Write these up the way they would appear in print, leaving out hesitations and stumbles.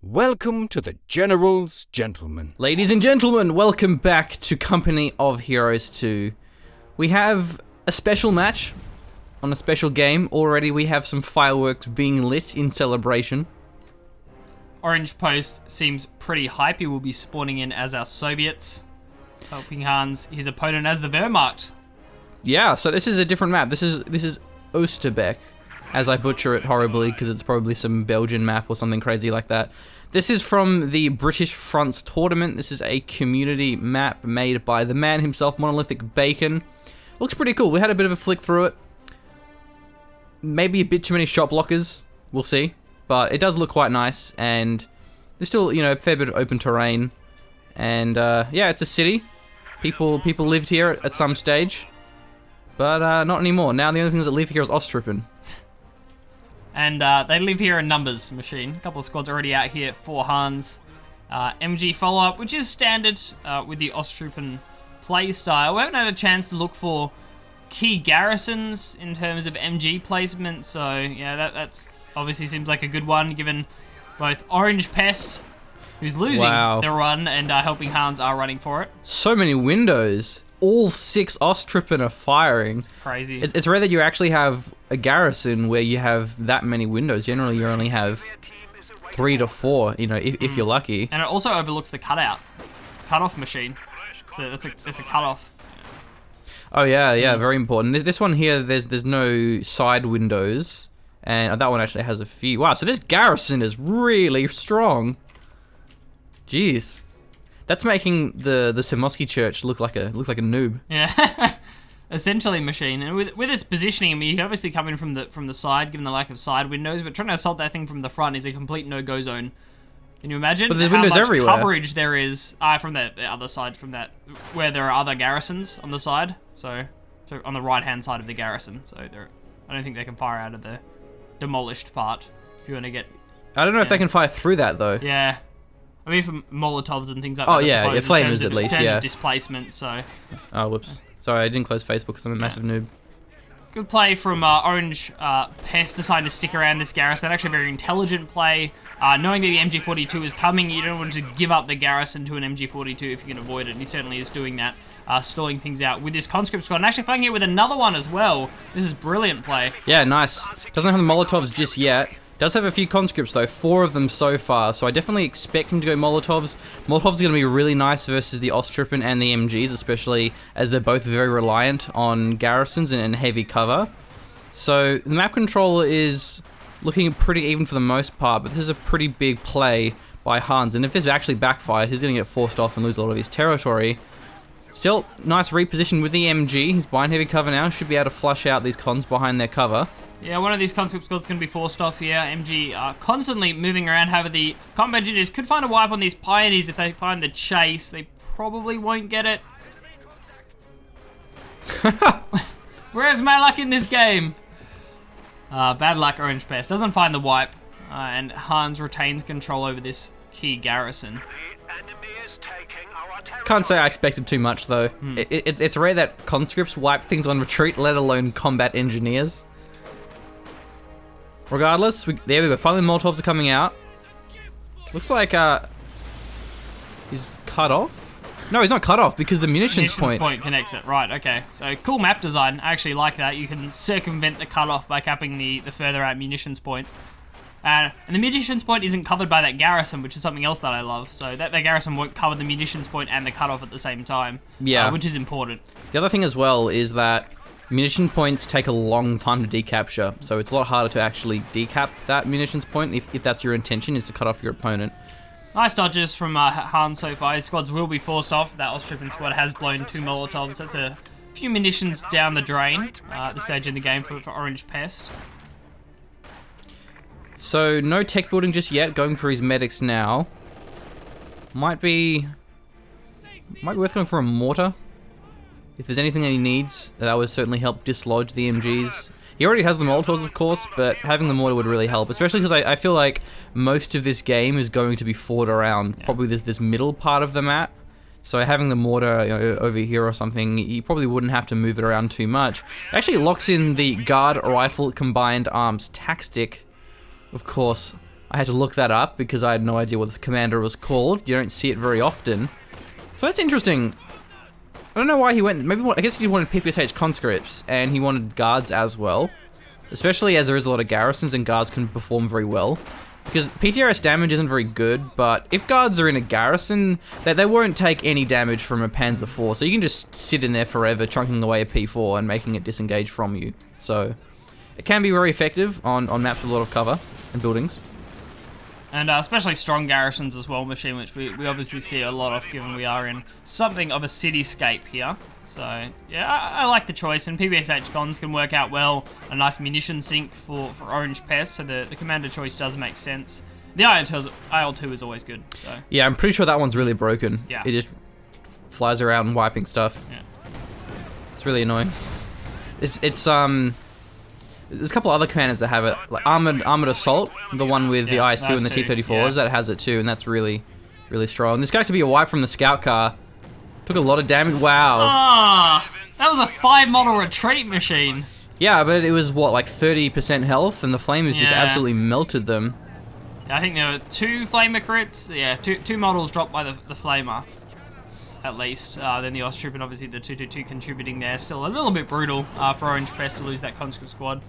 Welcome to the General's Gentlemen. Ladies and gentlemen, welcome back to Company of Heroes 2. We have a special match on a special game. Already we have some fireworks being lit in celebration. Orangepest seems pretty hype. He will be spawning in as our Soviets, helping Hans, his opponent, as the Wehrmacht. Yeah, so this is a different map. This is Oosterbeek, as I butcher it horribly because it's probably some Belgian map or something crazy like that. This is from the British Fronts tournament. This is a community map made by the man himself, Monolithic Bacon. Looks pretty cool. We had a bit of a flick through it. Maybe a bit too many shot blockers. We'll see. But it does look quite nice, and there's still, a fair bit of open terrain. And yeah, it's a city. People lived here at some stage, but not anymore. Now the only things that live here is Ostrupen. And they live here in numbers, Machine. A couple of squads already out here for Hans. MG follow-up, which is standard with the Ostrupen play style. We haven't had a chance to look for key garrisons in terms of MG placement, so yeah, that's obviously seems like a good one, given both Orangepest, who's losing the run, and helping Hans are running for it. So many windows. All 6 Ostrupen are firing. It's crazy. It's rare that you actually have a garrison where you have that many windows. Generally, you only have 3 to 4, if you're lucky. And it also overlooks the cutoff machine. So it's a cutoff. Oh yeah, very important. This one here, there's no side windows, and that one actually has a few. Wow, so this garrison is really strong. Jeez. That's making the Semoski Church look like a noob. Yeah, essentially, Machine. And with its positioning, I mean, you can obviously come in from the side, given the lack of side windows. But trying to assault that thing from the front is a complete no-go zone. Can you imagine but there's how windows much everywhere. Coverage there is from the other side, from that where there are other garrisons on the side? So on the right-hand side of the garrison. So I don't think they can fire out of the demolished part. If you want to get, I don't know if they can fire through that though. Yeah. I mean, for Molotovs and things like that. Oh yeah, flamers at least, in terms yeah. of displacement, so. Oh, whoops. Sorry, I didn't close Facebook because I'm a massive noob. Good play from Orangepest, deciding to stick around this garrison. Actually, a very intelligent play. Knowing that the MG42 is coming, you don't want to give up the garrison to an MG42 if you can avoid it, and he certainly is doing that, stalling things out with this conscript squad, and actually playing it with another one as well. This is brilliant play. Yeah, nice. Doesn't have the Molotovs just yet. Does have a few conscripts though, 4 of them so far, so I definitely expect him to go Molotovs. Molotovs are going to be really nice versus the Ostrupen and the MGs, especially as they're both very reliant on garrisons and heavy cover. So the map controller is looking pretty even for the most part, but this is a pretty big play by Hans, and if this actually backfires, he's going to get forced off and lose a lot of his territory. Still, nice reposition with the MG. He's behind heavy cover now, should be able to flush out these cons behind their cover. Yeah, one of these conscript squads going to be forced off here. MG constantly moving around. However, the combat engineers could find a wipe on these pioneers if they find the chase. They probably won't get it. Where's my luck in this game? Bad luck, Orangepest. Doesn't find the wipe. And Hans retains control over this key garrison. Can't say I expected too much though. It's rare that conscripts wipe things on retreat, let alone combat engineers. Regardless, there we go. Finally, the Molotovs are coming out. Looks like he's cut off. No, he's not cut off because the munitions point connects it. Right. Okay. So cool map design. I actually like that. You can circumvent the cutoff by capping the further out munitions point. And the munitions point isn't covered by that garrison, which is something else that I love. So that garrison won't cover the munitions point and the cutoff at the same time. Yeah. Which is important. The other thing as well is that munition points take a long time to decapture, so it's a lot harder to actually decap that munitions point if that's your intention, is to cut off your opponent. Nice dodges from Hans so far. His squads will be forced off. That Ostrupen squad has blown 2 Molotovs. That's a few munitions down the drain at this stage in the game for Orangepest. So no tech building just yet, going for his medics now. Might be worth going for a mortar. If there's anything that he needs, that would certainly help dislodge the MGs. He already has the Molotovs, of course, but having the mortar would really help, especially because I feel like most of this game is going to be fought around probably this middle part of the map. So having the mortar over here or something, you probably wouldn't have to move it around too much. It actually locks in the guard rifle combined arms tactic, of course, I had to look that up because I had no idea what this commander was called. You don't see it very often. So that's interesting. I don't know why he went, I guess he wanted PPSH conscripts, and he wanted guards as well. Especially as there is a lot of garrisons and guards can perform very well. Because PTRS damage isn't very good, but if guards are in a garrison, they won't take any damage from a Panzer IV, so you can just sit in there forever chunking away a P4 and making it disengage from you. So, it can be very effective on maps with a lot of cover and buildings. And especially strong garrisons as well, Machine, which we obviously see a lot of given we are in something of a cityscape here. So, yeah, I like the choice, and PPSH cons can work out well. A nice munition sink for Orangepest, so the commander choice does make sense. The IL-2 is always good, so. Yeah, I'm pretty sure that one's really broken. Yeah. It just flies around wiping stuff. Yeah. It's really annoying. There's a couple other commanders that have it, like Armored Assault, the one with the IS-2 and the T-34s, that has it too, and that's really, really strong. This guy could be a wipe from the scout car. Took a lot of damage. Wow. Ah, that was a 5-model retreat, Machine. Yeah, but it was, what, like 30% health, and the flamers just absolutely melted them. Yeah, I think there were 2 flamer crits. Yeah, two models dropped by the flamer, at least. Then the Ostrooper and obviously the 222 contributing there. Still a little bit brutal for Orangepest to lose that conscript squad.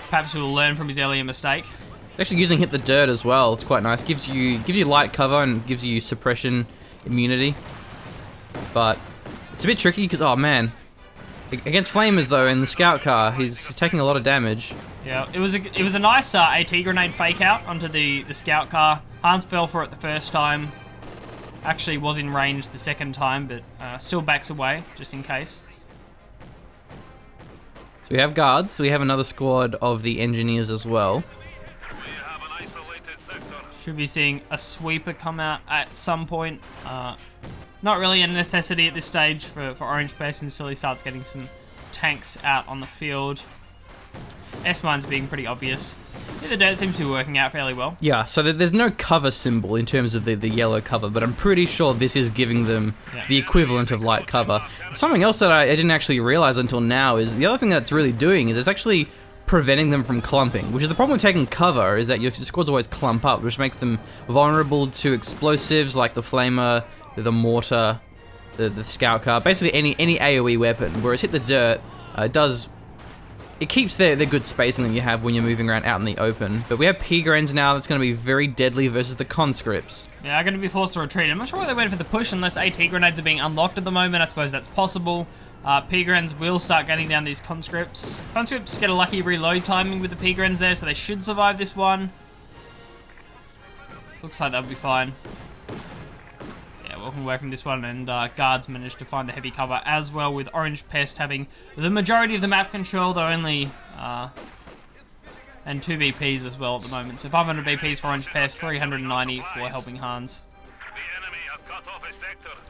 Perhaps he'll learn from his earlier mistake. It's actually using Hit the Dirt as well. It's quite nice. Gives you light cover and gives you suppression immunity. But it's a bit tricky because, oh man, against flamers though in the scout car, he's taking a lot of damage. Yeah, it was a nice AT grenade fake out onto the scout car. Hans fell for it the first time. Actually was in range the second time, but still backs away just in case. So we have guards. We have another squad of the engineers as well. Should be seeing a sweeper come out at some point. Not really a necessity at this stage for Orangepest until he starts getting some tanks out on the field. S-mines being pretty obvious. The dirt seems to be working out fairly well. Yeah, so there's no cover symbol in terms of the yellow cover, but I'm pretty sure this is giving them the equivalent of light cover. Something else that I didn't actually realize until now is the other thing that it's really doing is it's actually preventing them from clumping, which is the problem with taking cover, is that your squads always clump up, which makes them vulnerable to explosives like the flamer, the mortar, the scout car, basically any AoE weapon. Whereas Hit the Dirt, it keeps their good spacing that you have when you're moving around out in the open. But we have P-Grens now that's going to be very deadly versus the conscripts. Yeah, I'm going to be forced to retreat. I'm not sure why they went for the push unless AT grenades are being unlocked at the moment. I suppose that's possible. P-Grens will start getting down these conscripts. Conscripts get a lucky reload timing with the P-Grens there, so they should survive this one. Looks like they'll be fine. Yeah, walking away from this one, and guards managed to find the heavy cover as well, with Orangepest having the majority of the map control, though only... and 2 VPs as well at the moment. So 500 VPs for Orangepest, 390 for Helping Hands.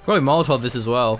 Probably Molotov this as well.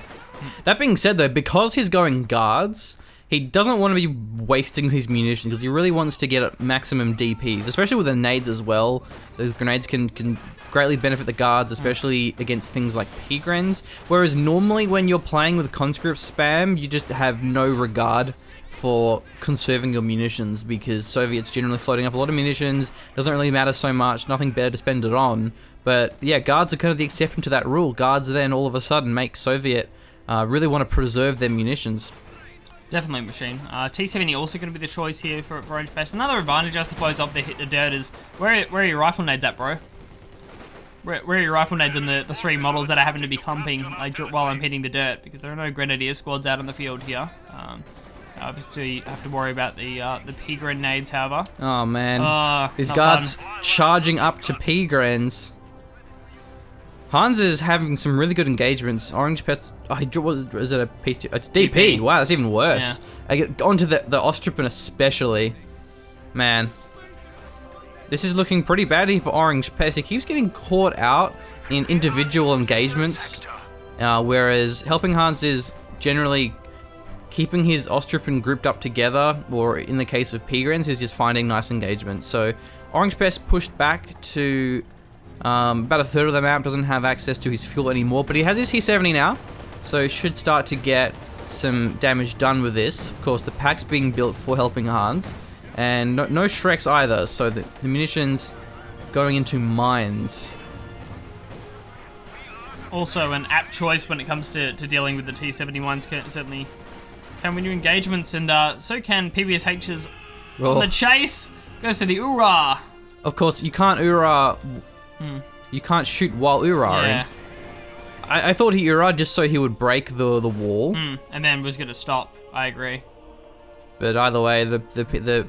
That being said though, because he's going guards, he doesn't want to be wasting his munitions because he really wants to get maximum DPs, especially with the nades as well. Those grenades can greatly benefit the guards, especially against things like P-Grens. Whereas normally when you're playing with conscript spam, you just have no regard for conserving your munitions because Soviets generally floating up a lot of munitions, doesn't really matter so much, nothing better to spend it on. But yeah, guards are kind of the exception to that rule. Guards then all of a sudden make Soviet really want to preserve their munitions. Definitely Machine. T-70 also going to be the choice here for Orangepest. Another advantage, I suppose, of the Hit the Dirt is where are your rifle nades at, bro? Where are your rifle nades on the 3 models that I happen to be clumping while I'm hitting the dirt? Because there are no Grenadier squads out on the field here. Obviously, you have to worry about the P-Grenades, however. Oh man, these guards charging up to P-Grens. Hans is having some really good engagements. Orangepest, is it a P2? It's DP. Wow, that's even worse. Yeah. I get onto the Ostrooper especially. Man, this is looking pretty badly for Orangepest. He keeps getting caught out in individual engagements, whereas Helping Hans is generally keeping his Ostrooper grouped up together, or in the case of P-Grens, he's just finding nice engagements. So Orangepest pushed back to about a third of the map, doesn't have access to his fuel anymore, but he has his T-70 now, so should start to get some damage done with this. Of course, the pack's being built for Helping Hands, And no Shreks either, so the munitions going into mines. Also an apt choice when it comes to dealing with the T-71s, certainly can win you engagements, and so can PBSH's on the chase. Goes to the Ura. Of course, you can't Ura. You can't shoot while Uraing. Yeah. I thought he Ura just so he would break the wall. And then was going to stop. I agree. But either way, the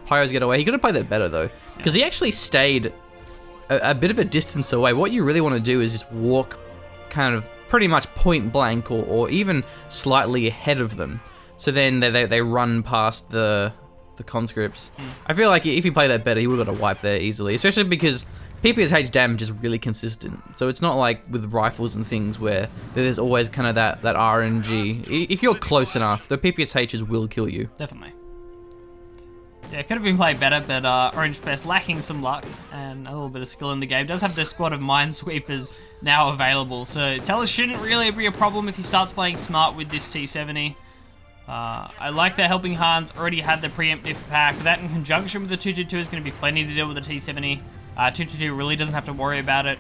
Pyros get away. He could have played that better though, because he actually stayed a bit of a distance away. What you really want to do is just walk kind of pretty much point blank or even slightly ahead of them. So then they run past the conscripts. I feel like if he played that better, he would have got a wipe there easily, especially because PPSH damage is really consistent. So it's not like with rifles and things where there's always kind of that RNG. If you're close enough, the PPSHs will kill you. Definitely. Yeah, it could have been played better, but Orangepest lacking some luck and a little bit of skill in the game. Does have the squad of minesweepers now available, so Tellus shouldn't really be a problem if he starts playing smart with this T-70. I like that Helping Hands already had the preemptive pack. That in conjunction with the 222 is going to be plenty to deal with the T-70. 222 really doesn't have to worry about it.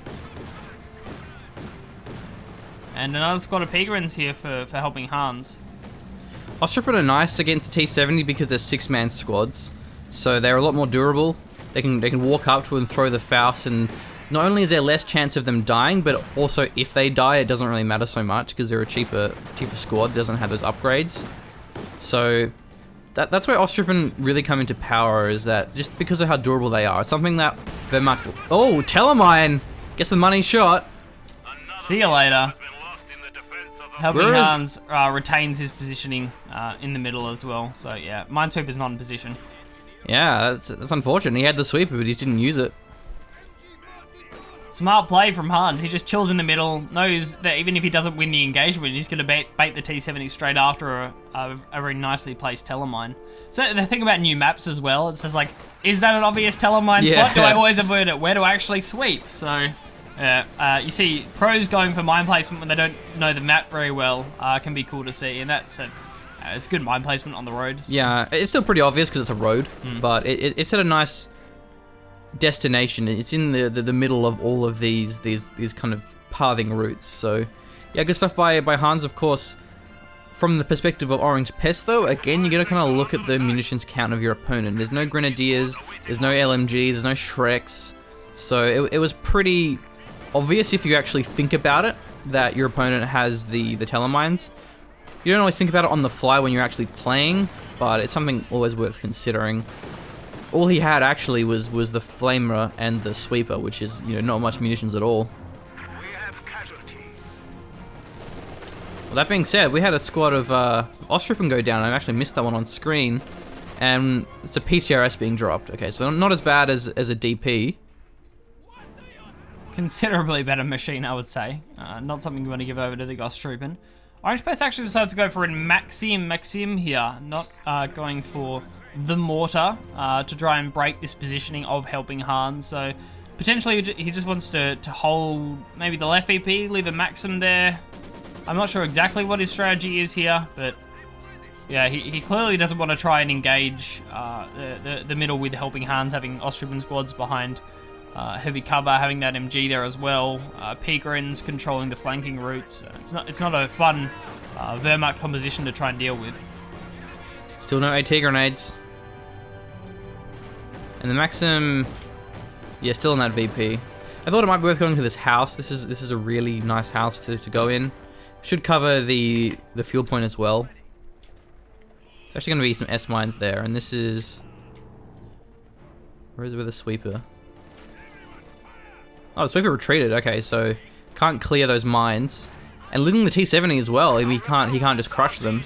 And another squad of Pigrins here for Helping Hands. Ostrippen are nice against T-70 because they're 6-man squads, so they're a lot more durable. They can walk up to and throw the Faust, and not only is there less chance of them dying, but also if they die, it doesn't really matter so much because they're a cheaper squad. It doesn't have those upgrades. So that's where Ostrippen really come into power, is that just because of how durable they are. It's something that Wehrmacht... Oh, Telemine gets the money shot. See you later. Helping Hands retains his positioning in the middle as well. So yeah, Minesweeper's not in position. Yeah, that's unfortunate. He had the sweeper, but he didn't use it. Smart play from Hans. He just chills in the middle, knows that even if he doesn't win the engagement, he's going to bait the T-70 straight after a very nicely placed Telemine. So the thing about new maps as well, it's just like, is that an obvious Telemine spot? Do I always avoid it? Where do I actually sweep? So... you see pros going for mine placement when they don't know the map very well can be cool to see, and it's good mine placement on the road. So. Yeah, it's still pretty obvious because it's a road, but it's at a nice destination. It's in the middle of all of these kind of pathing routes. So yeah, good stuff by Hans, of course. From the perspective of Orangepest though, again, you're gonna kind of look at the munitions count of your opponent. There's no Grenadiers, there's no LMGs, there's no Shreks, so it was pretty obvious if you actually think about it that your opponent has the Telemines. You don't always think about it on the fly when you're actually playing, but it's something always worth considering. All he had actually was the Flamer and the Sweeper, which is, you know, not much munitions at all. Well, that being said, we had a squad of Ostrippen go down. I actually missed that one on screen, and it's a PTRS being dropped. Okay, so not as bad as a DP. Considerably better machine, I would say. Not something you want to give over to the Ostrupen. Orangepest actually decides to go for a Maxim here, not going for the mortar to try and break this positioning of Helping Hans. So potentially he just wants to hold maybe the left VP, leave a Maxim there. I'm not sure exactly what his strategy is here, but yeah, he clearly doesn't want to try and engage the middle with Helping Hans, having Ostrupen squads behind heavy cover, having that MG there as well. Pigrins controlling the flanking routes. It's not a fun Wehrmacht composition to try and deal with. Still no AT grenades. And the Maxim, yeah, still in that VP. I thought it might be worth going to this house. This is a really nice house to go in. Should cover the fuel point as well. There's actually going to be some S mines there, and this is... Where is it with the sweeper? Oh, the sweeper retreated. Okay, so can't clear those mines, and losing the T-70 as well. He can't just crush them.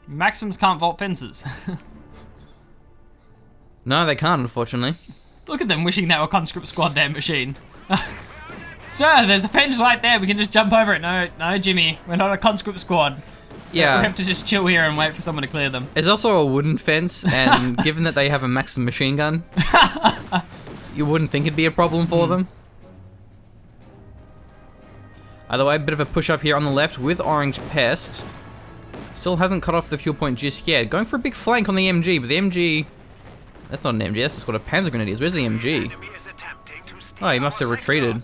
Maxims can't vault fences. No, they can't, unfortunately. Look at them wishing they were conscript squad there, machine. Sir, there's a fence right there. We can just jump over it. No, Jimmy, we're not a conscript squad. Yeah. We have to just chill here and wait for someone to clear them. It's also a wooden fence, and given that they have a Maxim machine gun, you wouldn't think it'd be a problem for them. Either way, a bit of a push up here on the left with Orangepest. Still hasn't cut off the fuel point just yet. Going for a big flank on the MG, but the MG... That's not an MG, that's just what a Panzer Grenadier is. Where's the MG? Oh, he must have retreated.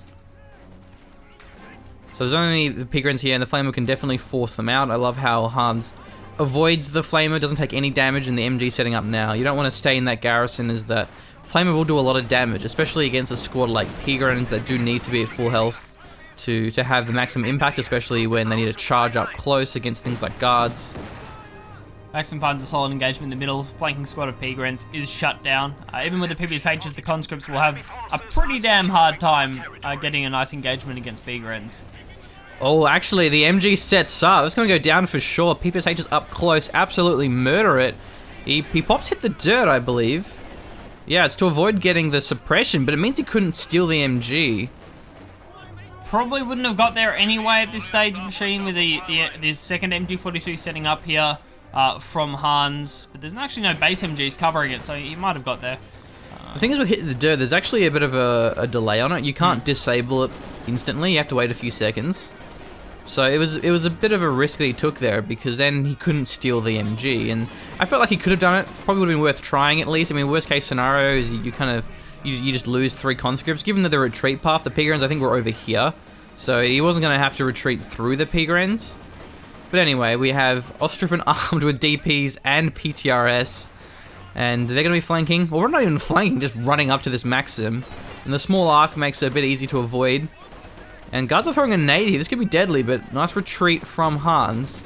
So there's only the Pigrens here, and the Flamer can definitely force them out. I love how Hans avoids the Flamer, doesn't take any damage, and the MG setting up now. You don't want to stay in that garrison, as that Flamer will do a lot of damage, especially against a squad like Pigrens that do need to be at full health to have the maximum impact, especially when they need to charge up close against things like guards. Maxim finds a solid engagement in the middle. Flanking squad of Pigrens is shut down. Even with the PPSHs, the conscripts will have a pretty damn hard time getting a nice engagement against Pigrens. Oh, actually, the MG sets up. That's going to go down for sure. PPSH is up close, absolutely murder it. He pops hit the dirt, I believe. Yeah, it's to avoid getting the suppression, but it means he couldn't steal the MG. Probably wouldn't have got there anyway at this stage, Machine, with the second MG42 setting up here from Hans. But there's actually no base MGs covering it, so he might have got there. The thing is with hitting the dirt, there's actually a bit of a delay on it. You can't disable it instantly. You have to wait a few seconds. So it was a bit of a risk that he took there, because then he couldn't steal the MG, and I felt like he could have done it. Probably would have been worth trying at least. I mean, worst case scenario is you just lose 3 conscripts. Given that the retreat path, the Pigrens I think were over here, so he wasn't going to have to retreat through the Pigrens. But anyway, we have Ostrupen armed with DPs and PTRS, and they're going to be flanking, or not even flanking, just running up to this Maxim. And the small arc makes it a bit easy to avoid. And guards are throwing a nade here. This could be deadly, but nice retreat from Hans.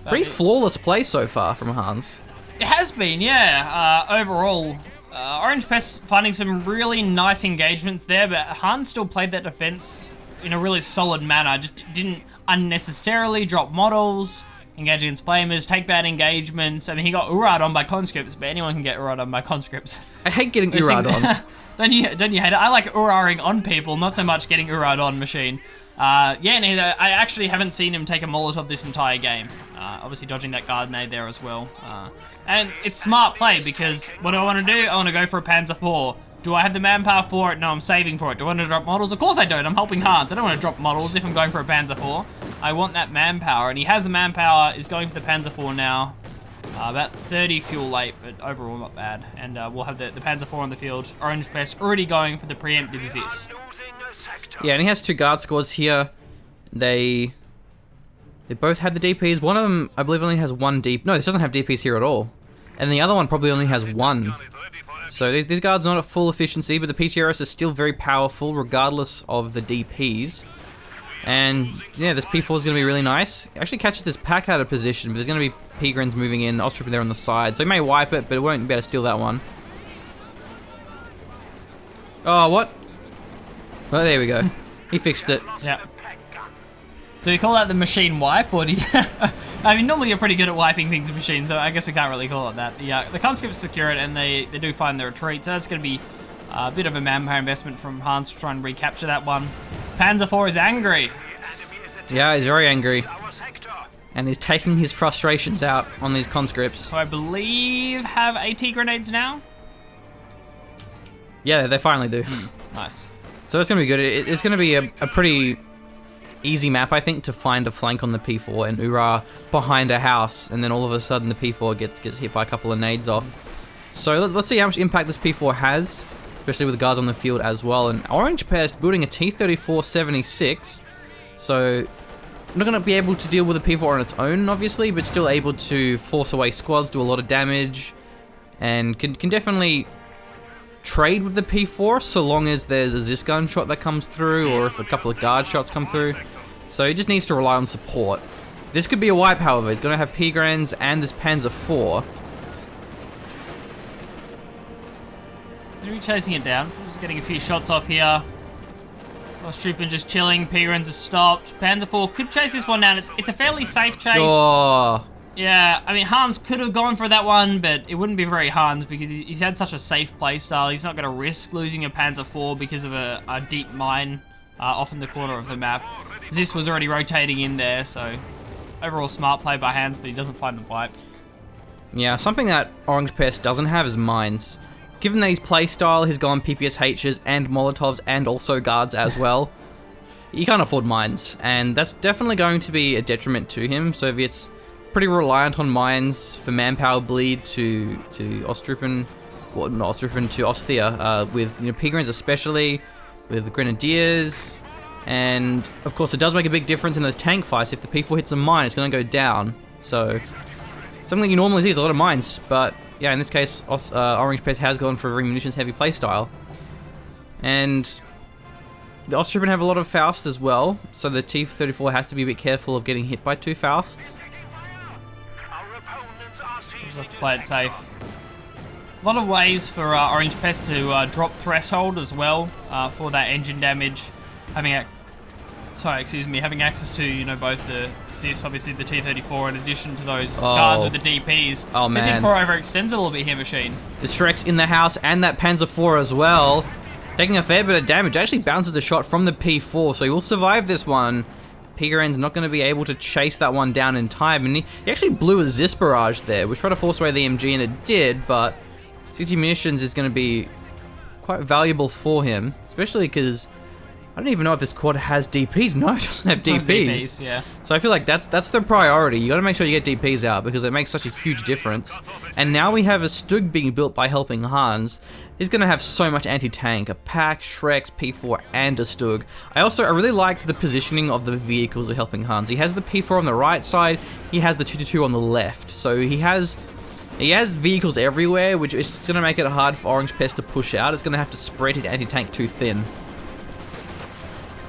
Pretty flawless play so far from Hans. It has been, yeah. Overall, Orangepest finding some really nice engagements there, but Hans still played that defense in a really solid manner. Just didn't unnecessarily drop models, engage against flamers, take bad engagements. I mean, he got Urad on by conscripts, but anyone can get Urad on by conscripts. I hate getting Urad on. Don't you hate it? I like Uraring on people, not so much getting Urad on Machine. Yeah, neither. I actually haven't seen him take a Molotov this entire game. Obviously dodging that guard nade there as well. And it's smart play, because what do I want to do? I want to go for a Panzer IV. Do I have the manpower for it? No, I'm saving for it. Do I want to drop models? Of course I don't. I'm helping Hans. I don't want to drop models if I'm going for a Panzer IV. I want that manpower, and he has the manpower, is going for the Panzer IV now. About 30 fuel late, but overall not bad. And we'll have the Panzer IV on the field. Orangepest already going for the preemptive assist. Yeah, and he has 2 guard squads here. They both had the DPs. One of them, I believe, only has 1 DP. No, this doesn't have DPs here at all. And the other one probably only has 1. So these guards are not at full efficiency, but the PTRS is still very powerful regardless of the DPs. And yeah, this P4 is going to be really nice. Actually catches this pack out of position, but there's going to be Pigrens moving in, Ostrupen there on the side. So he may wipe it, but it won't be able to steal that one. Oh, what? Oh, there we go. He fixed it. Yeah. Do we call that the machine wipe, or do you... I mean, normally you're pretty good at wiping things in machines, so I guess we can't really call it that. The conscripts secure it, and they do find the retreat, so that's going to be a bit of a manpower investment from Hans to try and recapture that one. Panzer IV is angry. Yeah, he's very angry. And he's taking his frustrations out on these conscripts. So I believe have AT grenades now? Yeah, they finally do. Nice. So that's going to be good. It's going to be a pretty easy map, I think, to find a flank on the P4 and Ura behind a house, and then all of a sudden the P4 gets hit by a couple of nades off. So let's see how much impact this P4 has, especially with the guards on the field as well. And Orangepest building a T-34-76, so not going to be able to deal with the P4 on its own, obviously, but still able to force away squads, do a lot of damage, and can definitely trade with the P4 so long as there's a Zis gun shot that comes through, or if a couple of guard shots come through. So he just needs to rely on support. This could be a wipe, however. He's going to have Pigrens and this Panzer IV. Are we chasing it down? Just getting a few shots off here. Ostrupen just chilling. Pigrens are stopped. Panzer IV could chase this one down. It's a fairly safe chase. Oh. Yeah, I mean, Hans could have gone for that one, but it wouldn't be very Hans because he's had such a safe playstyle. He's not going to risk losing a Panzer IV because of a deep mine off in the corner of the map. Zis was already rotating in there, so overall smart play by Hans, but he doesn't find the wipe. Yeah, something that Orangepest doesn't have is mines. Given that his playstyle, he's gone PPSHs and Molotovs and also guards as well, he can't afford mines, and that's definitely going to be a detriment to him. Soviets pretty reliant on mines for manpower bleed to Ostrupen, well, not Ostrupen, to Osthia, with Pigrins especially, with the Grenadiers, and of course it does make a big difference in those tank fights. If the P4 hits a mine, it's going to go down. So something you normally see is a lot of mines, but yeah, in this case, Orangepest has gone for a very munitions heavy playstyle. And the Ostrupen have a lot of Faust as well, so the T-34 has to be a bit careful of getting hit by 2 Fausts. Just have to play it safe. A lot of ways for Orangepest to drop threshold as well for that engine damage. Having access to both the CIS, obviously the T-34, in addition to those guards with the DPs. Oh man, the T-4 overextends a little bit here, Machine. The Shrek's in the house and that Panzer IV as well, taking a fair bit of damage. Actually bounces a shot from the P4, so he will survive this one. Pigaren's not going to be able to chase that one down in time, and he actually blew a Zis barrage there, which tried to force away the MG, and it did, but 60 munitions is going to be quite valuable for him, especially because I don't even know if this quad has DPs. No, it doesn't have DPs. Yeah. So I feel like that's the priority. You got to make sure you get DPs out because it makes such a huge difference. And now we have a Stug being built by Helping Hans. He's going to have so much anti-tank, a Pack, Shreks, P4, and a Stug. I really liked the positioning of the vehicles of Helping Hans. He has the P4 on the right side, he has the 222 on the left. So he has vehicles everywhere, which is going to make it hard for Orangepest to push out. It's going to have to spread his anti-tank too thin.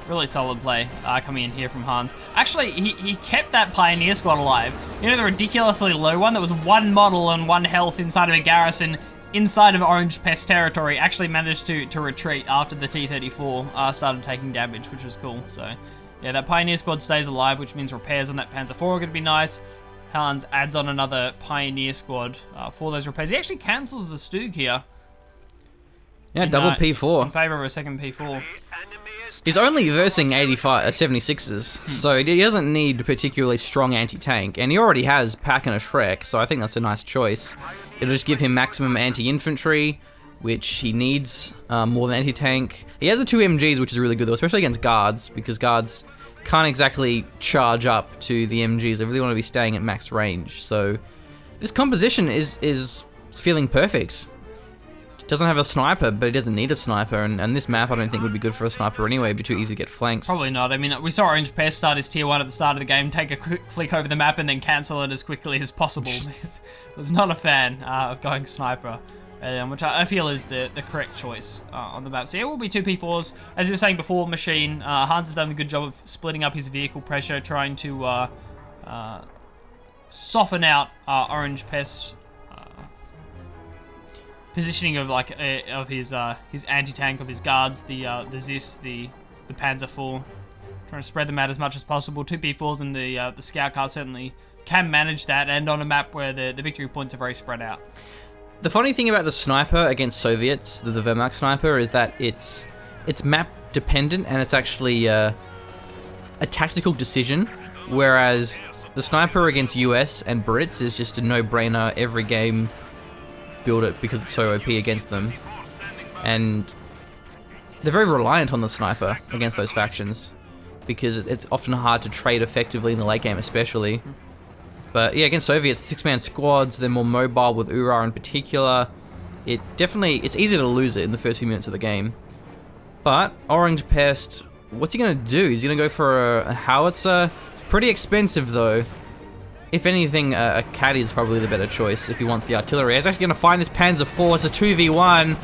Really solid play coming in here from Hans. Actually, he kept that Pioneer squad alive. The ridiculously low one that was 1 model and 1 health inside of a garrison inside of Orangepest territory actually managed to retreat after the T-34 started taking damage, which was cool. So yeah, that Pioneer squad stays alive, which means repairs on that Panzer IV are going to be nice. Hans adds on another Pioneer squad for those repairs. He actually cancels the Stug here. Yeah, double P4. In favor of a second P4. He's only versing 76s, so he doesn't need a particularly strong anti-tank, and he already has Pack and a Shrek, so I think that's a nice choice. It'll just give him maximum anti-infantry, which he needs more than anti-tank. He has the 2 MGs, which is really good though, especially against guards, because guards can't exactly charge up to the MGs. They really want to be staying at max range, so this composition is feeling perfect. Doesn't have a sniper, but he doesn't need a sniper, and this map I don't think would be good for a sniper anay. It'd be too easy to get flanked. Probably not. I mean, we saw Orangepest start his tier 1 at the start of the game, take a quick flick over the map, and then cancel it as quickly as possible. I was not a fan of going sniper, which I feel is the correct choice on the map. So yeah, it will be 2 P4s. As you were saying before, Machine, Hans has done a good job of splitting up his vehicle pressure, trying to soften out Orangepest. Positioning of of his anti-tank, of his guards, the Zis, the Panzer IV, trying to spread them out as much as possible. 2 P4s and the scout car certainly can manage that, and on a map where the victory points are very spread out. The funny thing about the sniper against Soviets, the Wehrmacht sniper, is that it's map dependent and it's actually a tactical decision, whereas the sniper against US and Brits is just a no-brainer every game. Build it because it's so OP against them, and they're very reliant on the sniper against those factions because it's often hard to trade effectively in the late game especially. But yeah, against Soviets, 6-man squads, they're more mobile with Urar in particular. It's easy to lose it in the first few minutes of the game. But Orangepest, what's he going to do? He's going to go for a howitzer. Pretty expensive though. If anything, a caddy is probably the better choice if he wants the artillery. He's actually going to find this Panzer IV. It's a 2v1.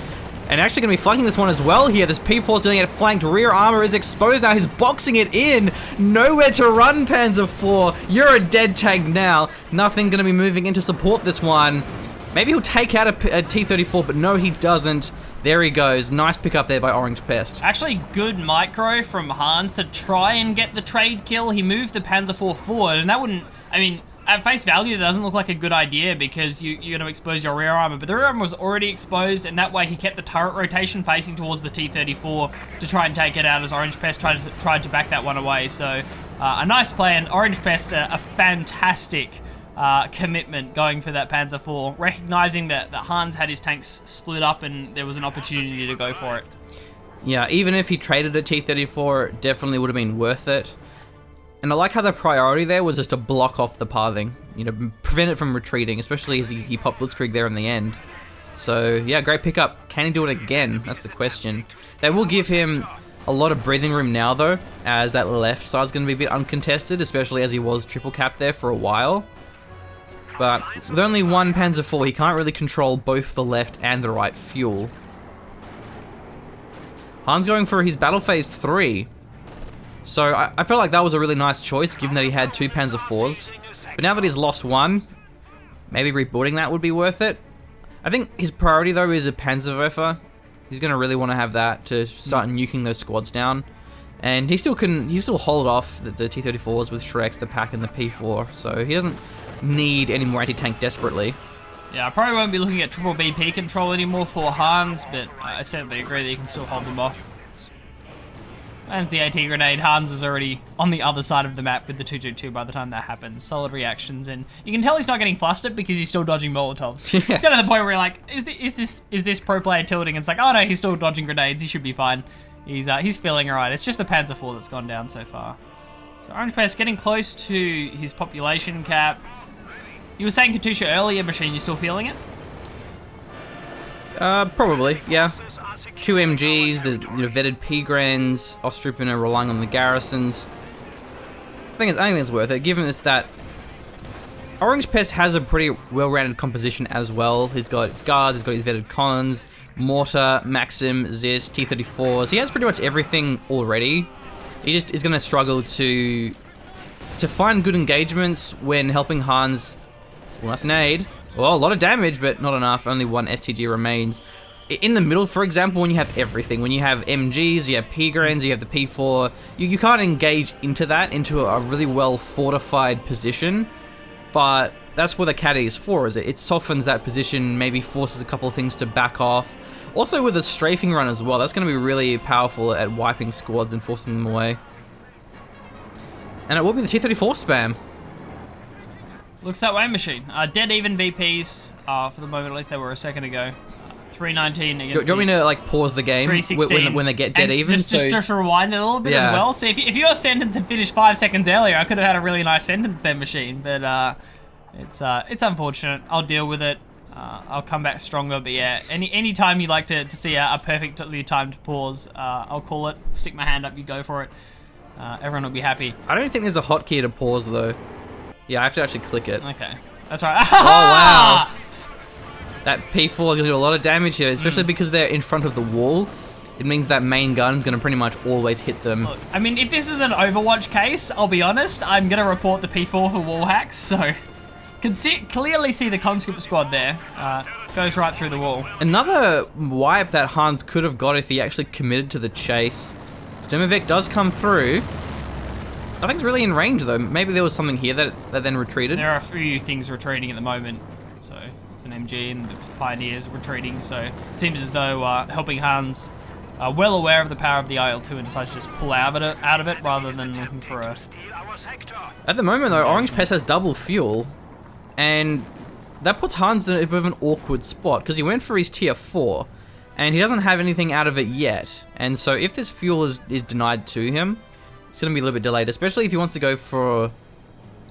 And actually going to be flanking this one as well here. This P4 is going to get flanked. Rear armor is exposed now. He's boxing it in. Nowhere to run, Panzer IV. You're a dead tank now. Nothing going to be moving in to support this one. Maybe he'll take out a T-34, but no, he doesn't. There he goes. Nice pickup there by Orangepest. Actually, good micro from Hans to try and get the trade kill. He moved the Panzer IV forward, and that wouldn't... I mean... At face value, that doesn't look like a good idea because you're going to expose your rear armor, but the rear armor was already exposed, and that way he kept the turret rotation facing towards the T-34 to try and take it out as Orangepest tried to back that one away. So a nice play, and Orangepest a fantastic commitment going for that Panzer IV, recognizing that Hans had his tanks split up and there was an opportunity to go for it. Yeah, even if he traded a T-34, it definitely would have been worth it. And I like how the priority there was just to block off the pathing. You know, prevent it from retreating, especially as he popped Blitzkrieg there in the end. So, yeah, great pickup. Can he do it again? That's the question. They will give him a lot of breathing room now, though, as that left side's going to be a bit uncontested, especially as he was triple cap there for a while. But with only one Panzer IV, he can't really control both the left and the right fuel. Han's going for his battle phase 3. So I felt like that was a really nice choice, given that he had 2 Panzer IVs. But now that he's lost one, maybe rebooting that would be worth it. I think his priority, though, is a Panzerwerfer. He's going to really want to have that to start nuking those squads down. And he still hold off the T-34s with Shreks, the Pack, and the P4. So he doesn't need any more anti-tank desperately. Yeah, I probably won't be looking at triple BP control anymore for Hans, but I certainly agree that you can still hold them off. Lands the AT grenade. Hans is already on the other side of the map with the 222 by the time that happens. Solid reactions, and you can tell he's not getting flustered because he's still dodging Molotovs. Yeah. It's kind of the point where you're like, is this pro player tilting? It's like, oh no, he's still dodging grenades. He should be fine. He's feeling alright. It's just the Panzer IV that's gone down so far. So Orangepest getting close to his population cap. You were saying Katusha earlier, Machine. You still feeling it? Probably, yeah. 2 MGs, the vetted P-Grens, Ostrupen are relying on the garrisons. I think it's worth it, given it's that Orangepest has a pretty well-rounded composition as well. He's got his guards, he's got his vetted cons, Mortar, Maxim, Zis, T-34s. He has pretty much everything already. He just is going to struggle to find good engagements when helping Hans. Well, that's nade. Well, a lot of damage, but not enough. Only 1 STG remains. In the middle, for example, when you have everything, when you have MGs, you have P-Grens, you have the P4, you can't engage into a really well fortified position, but that's what the caddy is for, is it softens that position, maybe forces a couple of things to back off. Also with a strafing run as well, that's going to be really powerful at wiping squads and forcing them away. And it will be the T-34 spam. Looks that way, Machine. Dead even VPs, for the moment at least they were a second ago. 319 against. Do you want me to like pause the game when they get dead and even? Just rewind it a little bit as well. So if your sentence had finished 5 seconds earlier, I could have had a really nice sentence there, Machine. But it's unfortunate. I'll deal with it. I'll come back stronger. But yeah, any time you like to see a perfectly timed pause, I'll call it. Stick my hand up. You go for it. Everyone will be happy. I don't think there's a hotkey to pause though. Yeah, I have to actually click it. Okay, that's right. Oh wow. That P4 is going to do a lot of damage here, especially because they're in front of the wall. It means that main gun's going to pretty much always hit them. Look, I mean, if this is an Overwatch case, I'll be honest, I'm going to report the P4 for wall hacks, so... Can clearly see the conscript squad there. Goes right through the wall. Another wipe that Hans could have got if he actually committed to the chase. Sturmovik does come through. Nothing's really in range, though. Maybe there was something here that then retreated. There are a few things retreating at the moment, so... an MG and the Pioneers retreating, so it seems as though helping Hans well aware of the power of the IL-2 and decides to just pull out of it rather than looking for a... At the moment though, Orangepest has double fuel, and that puts Hans in a bit of an awkward spot, because he went for his tier 4, and he doesn't have anything out of it yet, and so if this fuel is denied to him, it's going to be a little bit delayed, especially if he wants to go for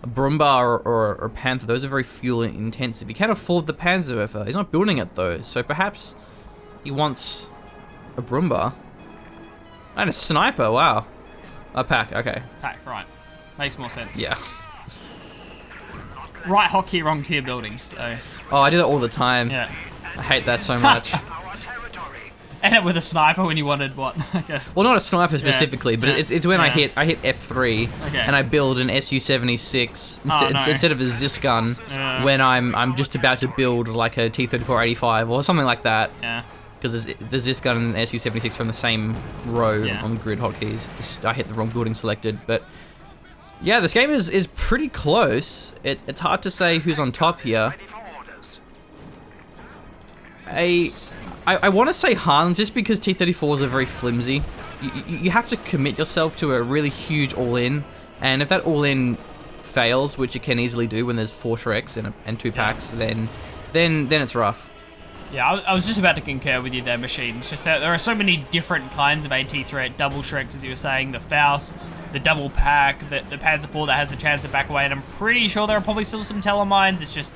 a Brumba or Panther. Those are very fuel intensive. He can't afford the Panzerwerfer. He's not building it though, so perhaps he wants a Brumba. And a sniper, wow. A Pack, okay. Pack, right. Makes more sense. Yeah. Right hotkey, wrong tier building, so... Oh, I do that all the time. Yeah. I hate that so much. End up with a sniper when you wanted what? Well, not a sniper specifically, but it's when I hit F3 and I build an SU-76 instead of a Zis gun when I'm just about to build like a T-34-85 or something like that. Yeah. Because the Zis gun and the SU-76 are on the same row on grid hotkeys. I hit the wrong building selected, but yeah, this game is pretty close. It's hard to say who's on top here. I want to say Hans just because T-34s are very flimsy. You have to commit yourself to a really huge all-in, and if that all-in fails, which it can easily do when there's 4 Shreks and 2 packs, then it's rough. Yeah, I was just about to concur with you there, Machine. It's just that there are so many different kinds of AT threat, double Shreks, as you were saying, the Fausts, the double pack, the Panzer IV that has the chance to back away, and I'm pretty sure there are probably still some Telemines. It's just,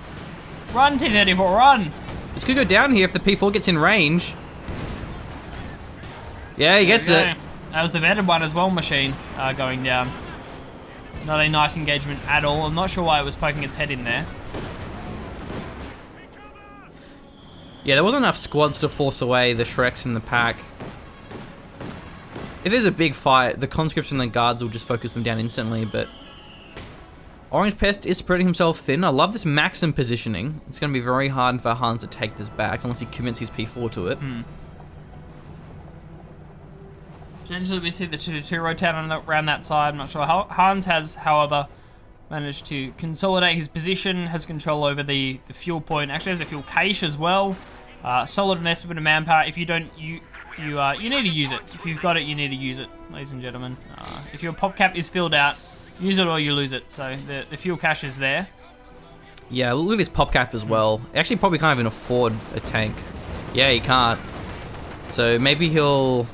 run, T-34, run! This could go down here if the P4 gets in range. Yeah, he gets it. That was the vetted one as well, Machine, going down. Not a nice engagement at all. I'm not sure why it was poking its head in there. Yeah, there wasn't enough squads to force away the Shreks in the pack. If there's a big fight, the conscripts and the guards will just focus them down instantly, but Orangepest is spreading himself thin. I love this Maxim positioning. It's going to be very hard for Hans to take this back unless he commits his P4 to it. Potentially we see the 2-2 rotate around that side. I'm not sure. Hans has, however, managed to consolidate his position, has control over the fuel point, actually has a fuel cache as well. Solid investment of manpower. If you don't, you need to use it. If you've got it, you need to use it, ladies and gentlemen. If your pop cap is filled out, use it or you lose it. So the fuel cache is there. Yeah, look at his pop cap as well. Actually, probably can't even afford a tank. Yeah, he can't. So maybe he'll...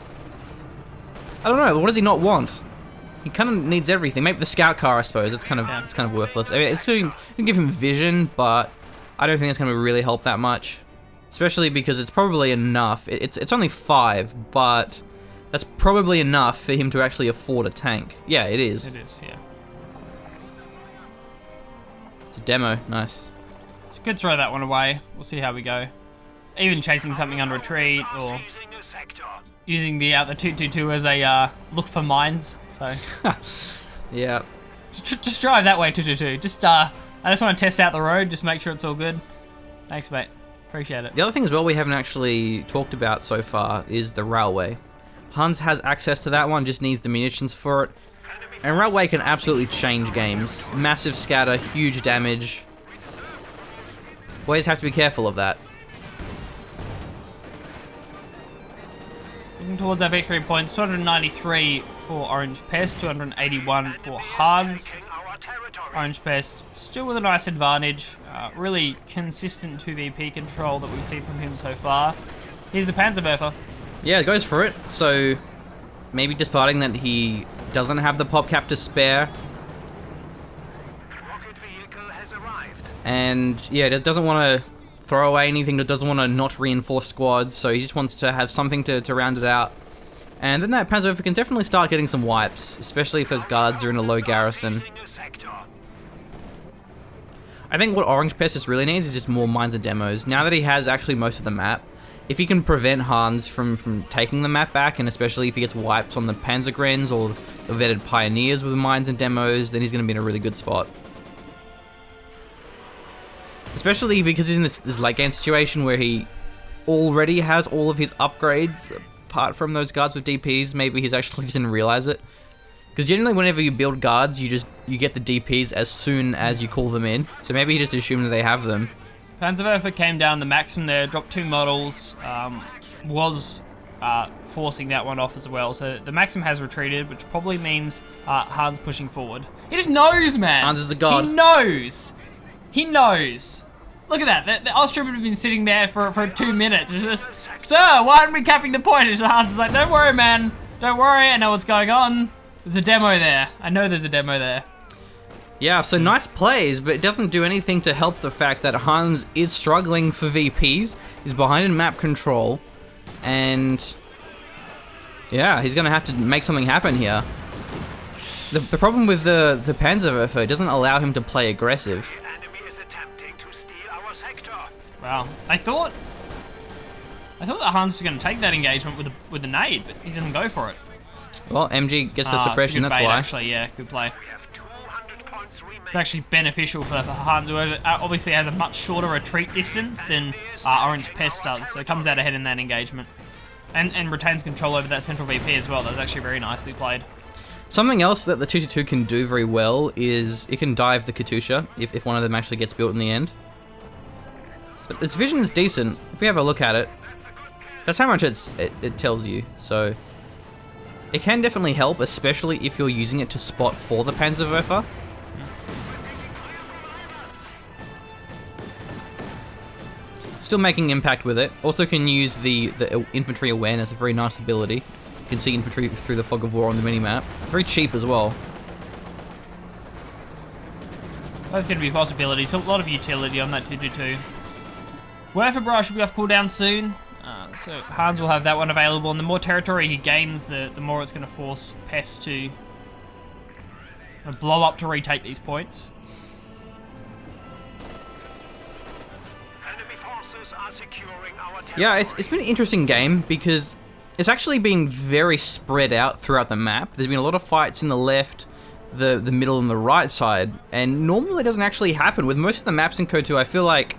I don't know. What does he not want? He kind of needs everything. Maybe the scout car, I suppose. It's kind of worthless. I mean, it's still can give him vision, but I don't think it's going to really help that much. Especially because it's probably enough. It's only 5, but that's probably enough for him to actually afford a tank. Yeah, it is. It is, yeah. It's a demo. Nice. So could throw that one away. We'll see how we go. Even chasing something on retreat or using the 222 as a look for mines. So yeah. Just drive that way, 222. I just want to test out the road. Just make sure it's all good. Thanks, mate. Appreciate it. The other thing as well we haven't actually talked about so far is the railway. Hans has access to that one, just needs the munitions for it. And railway can absolutely change games. Massive scatter, huge damage. Always have to be careful of that. Looking towards our victory points, 293 for Orangepest, 281 for Hans. Orangepest still with a nice advantage. Really consistent 2VP control that we've seen from him so far. Here's the Panzerwerfer. Yeah, it goes for it. So maybe deciding that he doesn't have the pop cap to spare. And yeah, it doesn't want to throw away anything, that doesn't want to not reinforce squads, so he just wants to have something to round it out. And then that Panzerwerfer can definitely start getting some wipes, especially if those guards are in a low garrison. I think what Orangepest really needs is just more mines and demos. Now that he has actually most of the map, if he can prevent Hans from taking the map back, and especially if he gets wipes on the Panzergrens or the vetted Pioneers with mines and demos, then he's going to be in a really good spot. Especially because he's in this late game situation where he already has all of his upgrades, apart from those guards with DPs. Maybe he's actually just didn't realize it. Because generally whenever you build guards, you get the DPs as soon as you call them in. So maybe he just assumed that they have them. Panzerwerfer came down the Maxim there, dropped 2 models, was forcing that one off as well. So the Maxim has retreated, which probably means Hans pushing forward. He just knows, man. Hans is a god. He knows. He knows. Look at that. The Austrian have been sitting there for 2 minutes. It's just, sir, why aren't we capping the point? It's just Hans is like, don't worry, man. Don't worry. I know what's going on. There's a demo there. I know there's a demo there. Yeah, so nice plays, but it doesn't do anything to help the fact that Hans is struggling for VPs. He's behind in map control. And yeah, he's going to have to make something happen here. The problem with the Panzerwerfer, it doesn't allow him to play aggressive. Wow. I thought that Hans was going to take that engagement with a nade, but he didn't go for it. Well, MG gets the suppression, that's bait, why. Actually, yeah, good play. It's actually beneficial for Hans, who obviously has a much shorter retreat distance than Orangepest does, so it comes out ahead in that engagement. And retains control over that central VP as well. That was actually very nicely played. Something else that the 222 can do very well is it can dive the Katusha if one of them actually gets built in the end. But its vision is decent. If we have a look at it, that's how much it tells you. So it can definitely help, especially if you're using it to spot for the Panzerwerfer. still making impact with it. Also can use the infantry awareness, a very nice ability. You can see infantry through the fog of war on the minimap. Very cheap as well. Both going to be possibilities. A lot of utility on that 222. Wehr for Barrage should be off cooldown soon. So Hans will have that one available, and the more territory he gains, the more it's going to force Pest to blow up to retake these points. Yeah, it's been an interesting game because it's actually been very spread out throughout the map. There's been a lot of fights in the left, the middle, and the right side, and normally it doesn't actually happen. With most of the maps in Coh2, I feel like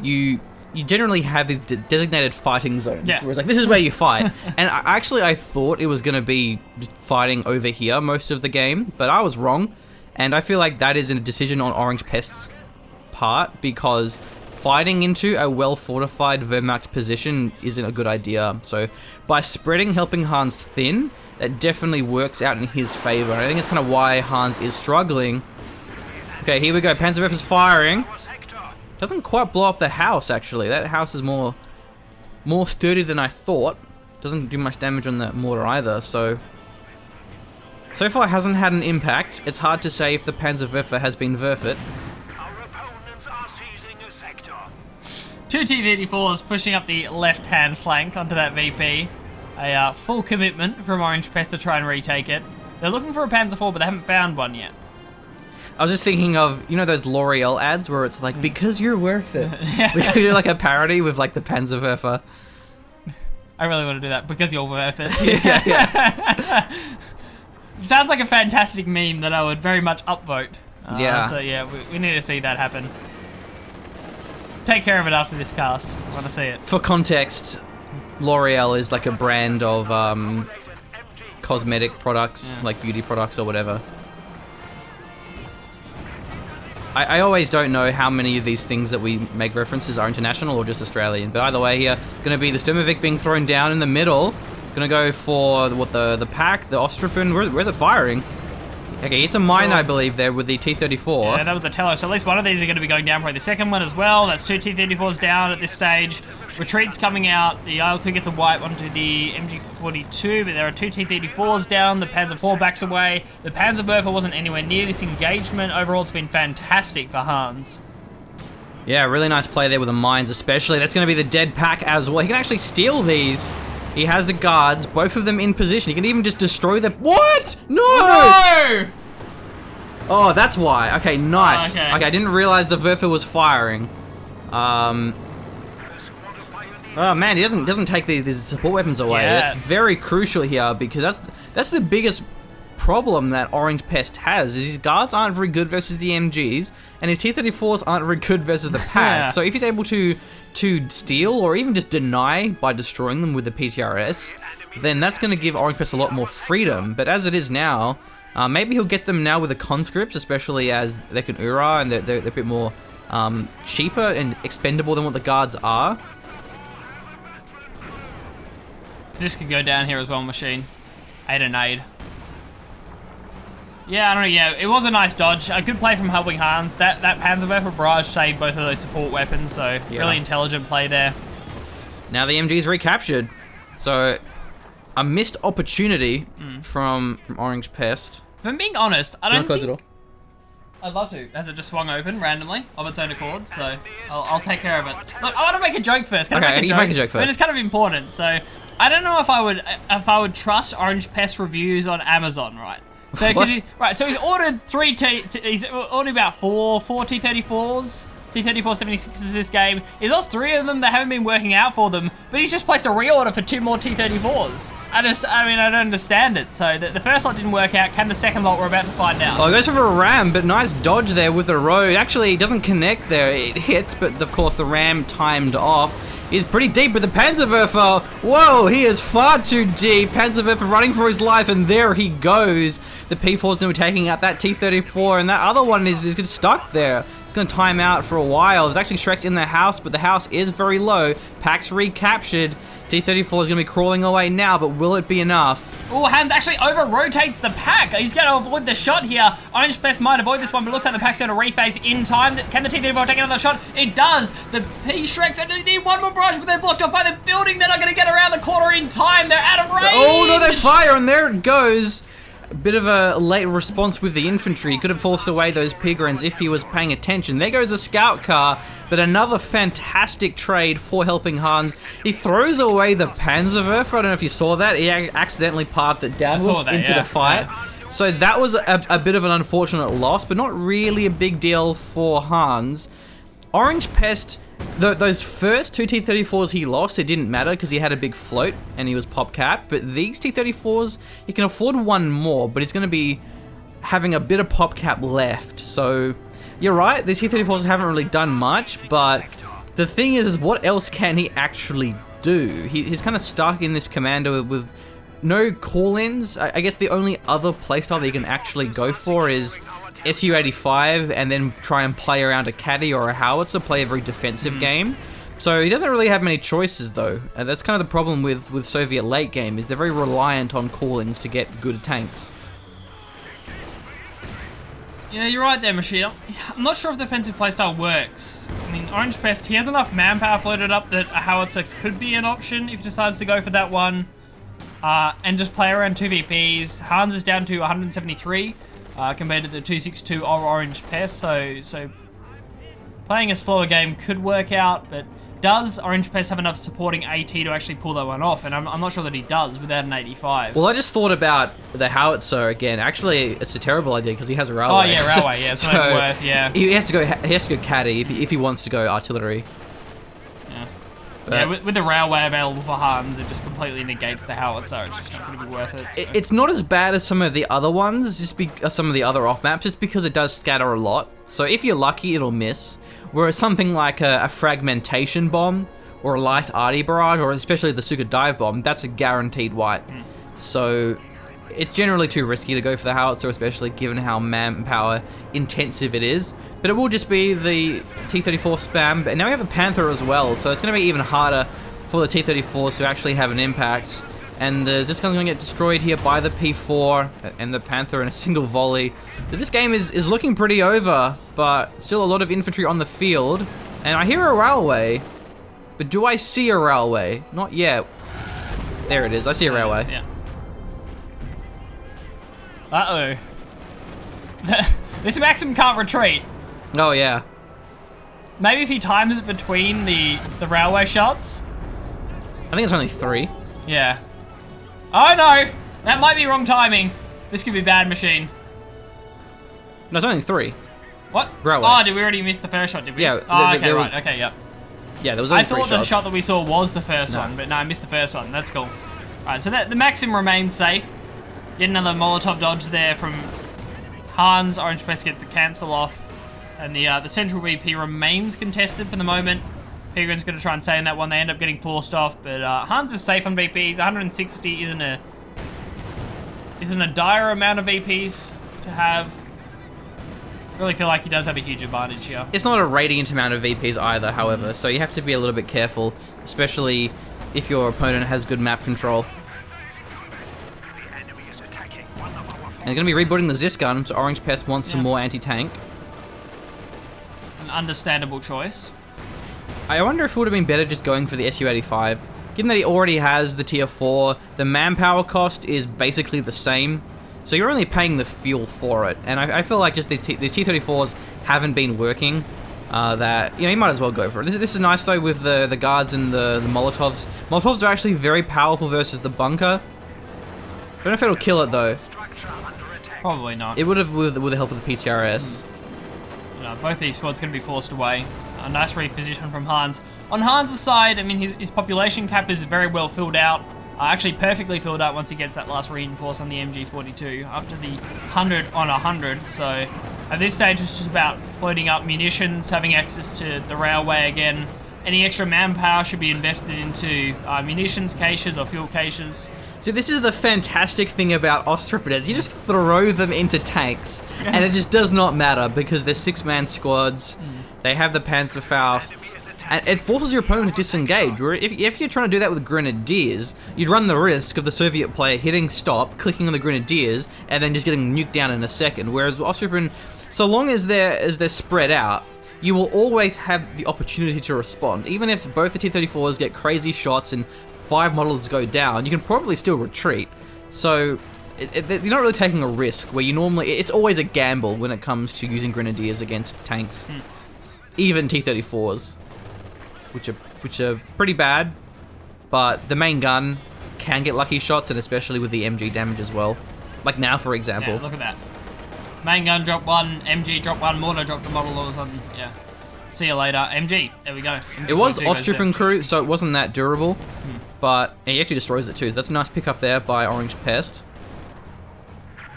you generally have these designated fighting zones. Yeah. Where it's like, this is where you fight. And I thought it was going to be just fighting over here most of the game, but I was wrong. And I feel like that is a decision on Orangepest's part, because fighting into a well-fortified Wehrmacht position isn't a good idea. So by spreading, helping Hans thin, that definitely works out in his favor. And I think it's kind of why Hans is struggling. Okay, here we go. Panzerwerfer is firing. Doesn't quite blow up the house, actually. That house is more sturdy than I thought. Doesn't do much damage on the mortar either, so far hasn't had an impact. It's hard to say if the Panzerwerfer has been Werfet. Two T-34s pushing up the left-hand flank onto that VP. A full commitment from Orangepest to try and retake it. They're looking for a Panzer IV, but they haven't found one yet. I was just thinking of, you know, those L'Oreal ads where it's like, because you're worth it. We could do like a parody with like the Panzerwerfer. I really want to do that, because you're worth it. Yeah. Sounds like a fantastic meme that I would very much upvote. Yeah. So yeah, we need to see that happen. Take care of it after this cast. I want to see it. For context, L'Oreal is like a brand of cosmetic products, like beauty products or whatever. I always don't know how many of these things that we make references are international or just Australian. But either way here, going to be the Sturmovik being thrown down in the middle. Going to go for, what, the pack, the Ostrupen. Where's it firing? Okay, it's a mine, I believe, there with the T-34. Yeah, that was a Tello. So at least one of these are going to be going down, probably the second one as well. That's two T-34s down at this stage. Retreat's coming out. The IL-2 gets a wipe onto the MG42, but there are two T-34s down. The Panzer IV backs away. The Panzerwerfer wasn't anywhere near this engagement. Overall, it's been fantastic for Hans. Yeah, really nice play there with the mines especially. That's going to be the dead pack as well. He can actually steal these. He has the guards, both of them in position. He can even just destroy the... What? No! No! Oh, that's why. Okay, nice. Okay. I didn't realize the Werfer was firing. Oh man, he doesn't take these support weapons away. Yeah. That's very crucial here, because that's the biggest problem that Orangepest has, is his guards aren't very good versus the MGs, and his T-34s aren't very good versus the pack. Yeah. So if he's able to steal or even just deny by destroying them with the PTRS, then that's going to give Orangepest a lot more freedom. But as it is now, maybe he'll get them now with the conscripts, especially as they can URA and they're a bit more cheaper and expendable than what the guards are. This could go down here as well, machine. Aid and aid. Yeah, I don't know, yeah, it was a nice dodge. A good play from Helping Hans. That Panzerwerfer barrage saved both of those support weapons, so really intelligent play there. Now the MG's recaptured. So a missed opportunity from Orangepest. If I'm being honest, I Do you don't want to close think... the door? I'd love to. As it just swung open randomly of its own accord, so I'll take care of it. Look, I want to make a joke first. Can I make a joke? Make a joke first. I mean, it's kind of important. So I don't know if I would trust Orangepest reviews on Amazon, right? So so he's ordered he's ordered about four T-34s. T-34 76s this game. He's lost 3 of them that haven't been working out for them, but he's just placed a reorder for 2 more T-34s. I don't understand it. So the first lot didn't work out. Can the second lot? We're about to find out. Oh, it goes for a ram, but nice dodge there with the road. Actually, it doesn't connect there. It hits, but of course the ram timed off. He's pretty deep with the Panzerwerfer. Whoa, he is far too deep. Panzerwerfer running for his life, and there he goes. The P4's now taking out that T-34, and that other one is just stuck there. Going to time out for a while. There's actually Shreks in the house, but the house is very low. Pack's recaptured. T-34 is going to be crawling away now, but will it be enough? Oh, Hans actually over-rotates the pack. He's going to avoid the shot here. Orangepest might avoid this one, but it looks like the pack's going to rephase in time. Can the T-34 take another shot? It does. The P-Shreks only need one more barrage, but they're blocked off by the building. They're not going to get around the corner in time. They're out of range. Oh, no, they fire, and there it goes. A bit of a late response with the infantry. He could have forced away those Pigrins if he was paying attention. There goes a scout car, but another fantastic trade for helping Hans. He throws away the Panzerwerfer. I don't know if you saw that. He accidentally parked it downwards into the fight. Yeah. So that was a bit of an unfortunate loss, but not really a big deal for Hans. Orangepest, those first two T-34s he lost, it didn't matter because he had a big float and he was pop cap. But these T-34s, he can afford one more, but he's going to be having a bit of pop cap left. So you're right, these T-34s haven't really done much, but the thing is what else can he actually do? He's kind of stuck in this commander with no call-ins. I guess the only other playstyle that you can actually go for is Su-85 and then try and play around a caddy or a howitzer, play a very defensive game. So he doesn't really have many choices though. And that's kind of the problem with Soviet late game, is they're very reliant on call-ins to get good tanks. Yeah, you're right there, Machine. I'm not sure if the defensive playstyle works. I mean, Orangepest, he has enough manpower floated up that a howitzer could be an option if he decides to go for that one. And just play around 2 VPs. Hans is down to 173 compared to the 262 of Orangepest, so playing a slower game could work out, but does Orangepest have enough supporting AT to actually pull that one off? And I'm not sure that he does without an 85. Well, I just thought about the howitzer again. Actually, it's a terrible idea because he has a railway. Oh yeah, railway. Yeah, it's not worth. Yeah. He has to go caddy if he wants to go artillery. Yeah, with the railway available for Hans, it just completely negates the howitzer. It's just not going to be worth it. So. It's not as bad as some of the other ones, some of the other off maps, just because it does scatter a lot. So if you're lucky, it'll miss. Whereas something like a fragmentation bomb or a light arty barrage, or especially the Suka dive bomb, that's a guaranteed wipe. So it's generally too risky to go for the howitzer, especially given how manpower intensive it is. But it will just be the T-34 spam, but now we have the Panther as well, so it's going to be even harder for the T-34s to actually have an impact. And the Ziskon's going to get destroyed here by the P4 and the Panther in a single volley. So this game is looking pretty over, but still a lot of infantry on the field. And I hear a railway, but do I see a railway? Not yet. There it is, I see a railway. Yeah. Uh-oh. This Maxim can't retreat. Oh yeah. Maybe if he times it between the railway shots. I think it's only 3. Yeah. Oh no! That might be wrong timing. This could be bad, Machine. No, it's only 3. What? Railway. Oh, did we already miss the first shot, did we? Yeah. Oh, okay, right. Okay, yep. Yeah, there was only I 3 thought shots. the shot that we saw was the first one, but no, I missed the first one. That's cool. Alright, so the Maxim remains safe. Yet another Molotov dodge there from Hans. Orangepest gets the cancel off. And the central VP remains contested for the moment. Pigrin's going to try and stay in that one. They end up getting forced off, but Hans is safe on VPs. 160 isn't a dire amount of VPs to have. Really feel like he does have a huge advantage here. It's not a radiant amount of VPs either, however, so you have to be a little bit careful, especially if your opponent has good map control. And they're going to be rebooting the Zisgun, so Orangepest wants some more anti-tank. An understandable choice. I wonder if it would have been better just going for the Su-85. Given that he already has the tier 4, the manpower cost is basically the same, so you're only paying the fuel for it. And I feel like just these T-34s haven't been working, that, you know, you might as well go for it. This is nice though with the guards and the Molotovs. Molotovs are actually very powerful versus the bunker. I don't know if it'll kill it though. Probably not. It would have with the help of the PTRS. Both these squads going to be forced away. A nice reposition from Hans. On Hans' side, I mean, his population cap is very well filled out. Actually, perfectly filled out once he gets that last reinforce on the MG42, up to the 100 on 100. So at this stage, it's just about floating up munitions, having access to the railway again. Any extra manpower should be invested into munitions caches or fuel caches. So this is the fantastic thing about Ostripodes. You just throw them into tanks, and it just does not matter because they're 6-man squads. They have the Panzerfausts. And it forces your opponent to disengage, where if you're trying to do that with Grenadiers, you'd run the risk of the Soviet player hitting stop, clicking on the Grenadiers, and then just getting nuked down in a second. Whereas Ostrupin, so long as they're spread out, you will always have the opportunity to respond. Even if both the T-34s get crazy shots and 5 models go down, you can probably still retreat. So you're not really taking a risk, where you normally, it's always a gamble when it comes to using Grenadiers against tanks. Even T-34s. Which are pretty bad, but the main gun can get lucky shots, and especially with the MG damage as well. Like now, for example. Yeah, look at that. Main gun drop 1, MG drop 1, mortar dropped the model all of a sudden. Yeah. See you later. MG. There we go. MG It was goes there. Ostrupin crew, so it wasn't that durable, but he actually destroys it too. So that's a nice pickup there by Orangepest.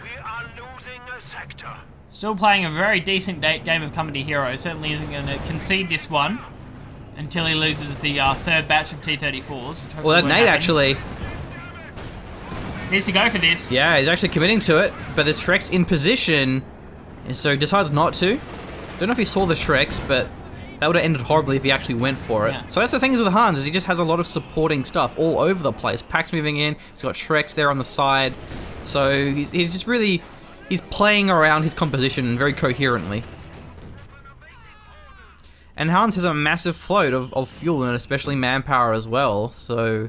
We are losing a sector. Still playing a very decent game of Company Hero. Certainly isn't going to concede this one until he loses the third batch of T-34s. Which Well, that hopefully won't nade happen. actually, Needs to go for this. yeah, he's actually committing to it, but the Shrek's in position, and so he decides not to. Don't know if he saw the Shreks, but that would have ended horribly if he actually went for it. Yeah. So that's the thing is with Hans, is he just has a lot of supporting stuff all over the place. Pack's moving in, he's got Shreks there on the side, so he's just really, he's playing around his composition very coherently. And Hans has a massive float of fuel and especially manpower as well, so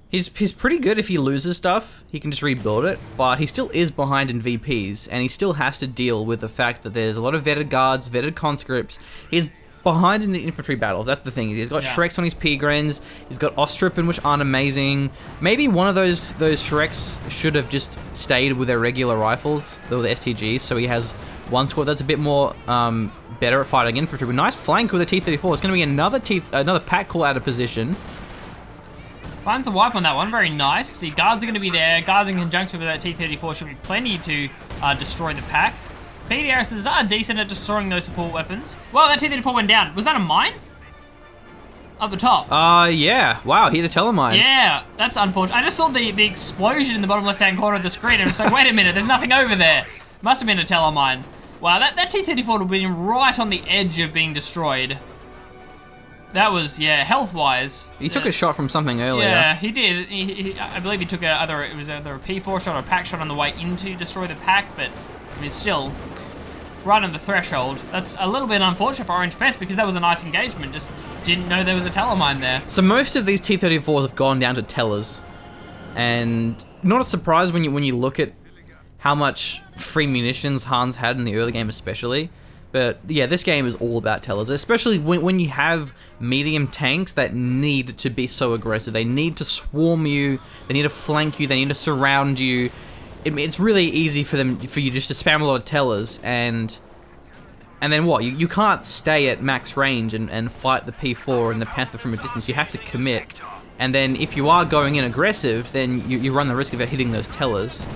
he's pretty good if he loses stuff. He can just rebuild it, but he still is behind in VPs, and he still has to deal with the fact that there's a lot of vetted guards, vetted conscripts. He's behind in the infantry battles, that's the thing. He's got Shreks on his P-Grens, he's got Ostrupin, which aren't amazing. Maybe one of those Shreks should have just stayed with their regular rifles, or the STGs, so he has one squad that's a bit more better at fighting infantry. But nice flank with a T-34. It's going to be another pack call out of position. Finds the wipe on that one, very nice. The guards are going to be there. Guards in conjunction with that T-34 should be plenty to destroy the pack. PDRSs are decent at destroying those support weapons. Well, that T-34 went down. Was that a mine? Up the top. Yeah. Wow, he had a telemine. Yeah, that's unfortunate. I just saw the explosion in the bottom left-hand corner of the screen, and I was like, wait a minute, there's nothing over there. Must have been a telemine. Wow, that T-34 would have been right on the edge of being destroyed. That was, yeah, health-wise. He took a shot from something earlier. Yeah, he did. I believe he took either a P4 shot or a pack shot on the way in to destroy the pack, but I mean, still, right on the threshold. That's a little bit unfortunate for Orangepest because that was a nice engagement. Just didn't know there was a telemine there. So most of these T-34s have gone down to tellers, and not a surprise when you look at how much free munitions Hans had in the early game especially. But yeah, this game is all about tellers, especially when you have medium tanks that need to be so aggressive. They need to swarm you, they need to flank you, they need to surround you. It's really easy for you just to spam a lot of tellers, and then what? You can't stay at max range and fight the P4 and the Panther from a distance. You have to commit, and then if you are going in aggressive, then you run the risk of hitting those tellers.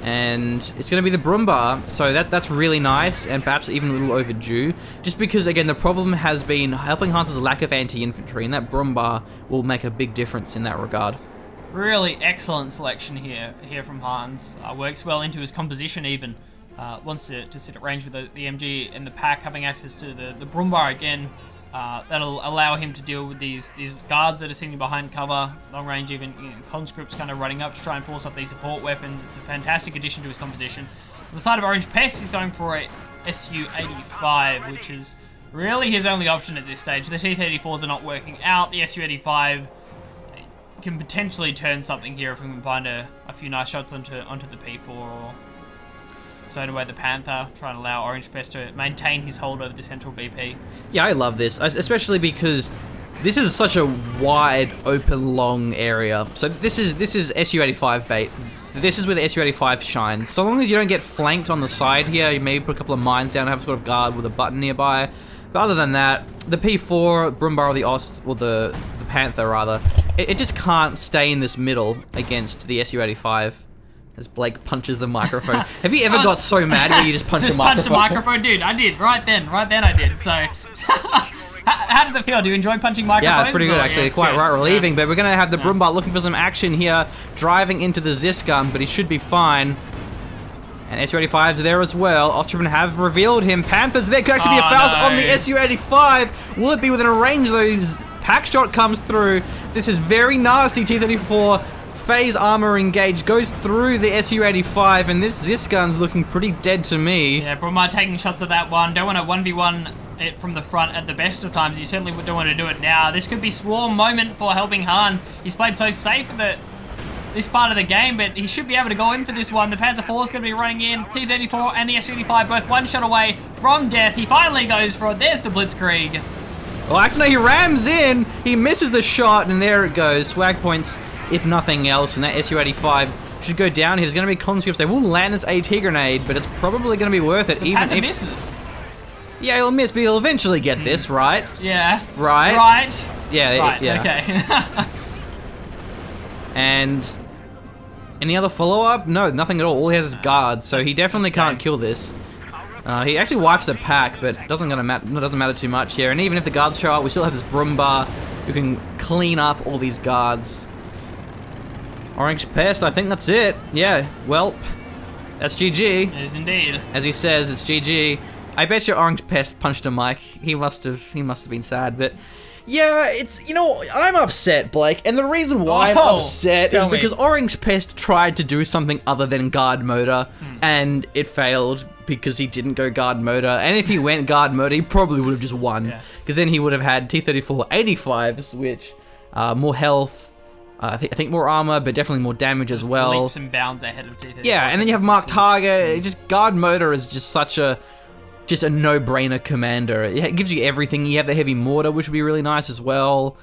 And it's going to be the Brumbar, so that's really nice, and perhaps even a little overdue, just because, again, the problem has been helping Hans' lack of anti-infantry, and that Brumbar will make a big difference in that regard. Really excellent selection here from Hans. Works well into his composition even. Wants to sit at range with the MG and the pack, having access to the Brumbar again. That'll allow him to deal with these guards that are sitting behind cover, long range, even conscripts kind of running up to try and force up these support weapons. It's a fantastic addition to his composition. On the side of Orangepest, he's going for a Su-85, which is really his only option at this stage. The T-34s are not working out. The Su-85 can potentially turn something here if we can find a few nice shots onto the P4 or zone away the Panther, try and allow Orangepest to maintain his hold over the central VP. Yeah, I love this, especially because this is such a wide, open, long area. So this is Su-85 bait. This is where the Su-85 shines. So long as you don't get flanked on the side here, you maybe put a couple of mines down, have a sort of guard with a button nearby. But other than that, the P4, Brumbar, or the Panther rather, it just can't stay in this middle against the Su-85. As Blake punches the microphone. Have you ever got so mad where you just punch the microphone? Just punch the microphone, dude. I did right then I did. So, how does it feel? Do you enjoy punching microphones? Yeah, it's pretty good actually. Yeah, it's quite good. right relieving. But we're gonna have the Yeah. Brumbar looking for some action here, driving into the Zis gun, but he should be fine. And SU-85's there as well. Ostrowman have revealed him. Panthers there. Could actually be a foul on the SU-85. Will it be within a range though? His pack shot comes through. This is very nasty. T-34 phase armor engaged. Goes through the SU-85. And this Zis gun's looking pretty dead to me. Yeah, Brumar taking shots at that one. Don't want to 1v1 it from the front at the best of times. You certainly don't want to do it now. This could be swarm moment for helping Hans. He's played so safe in this part of the game, but he should be able to go in for this one. The Panzer IV is going to be running in. T-34 and the SU-85 both one shot away from death. He finally goes for it. There's the Blitzkrieg. Well, actually, no, he rams in. He misses the shot, and there it goes. Swag points, if nothing else, and that SU-85 should go down. There's going to be conscripts. They will land this AT grenade, but it's probably going to be worth it. The even Panther if misses. Yeah, he'll miss, but he'll eventually get this, right? Yeah. Right? Right. Yeah, Right, yeah. okay. And any other follow-up? No, nothing at all. All he has is guards, so he definitely can't kill this. He actually wipes the pack, but doesn't matter too much here. And even if the guards show up, we still have this Brumbar who can clean up all these guards. Orangepest, I think that's it. Yeah, well, that's GG. It is indeed. As he says, it's GG. I bet you Orangepest punched a mic. He must have been sad, but yeah, it's, you know, I'm upset, Blake, and the reason why I'm upset is because Orangepest tried to do something other than guard motor, and it failed because he didn't go guard motor. And if he went guard motor, he probably would have just won, because then he would have had T-34 85s, which more health. I think more armor, but definitely more damage as well. Leaps and bounds ahead of T-34. Yeah, and then you have Mark Target. Just guard motor is just such a no-brainer commander. It gives you everything. You have the heavy mortar, which would be really nice as well.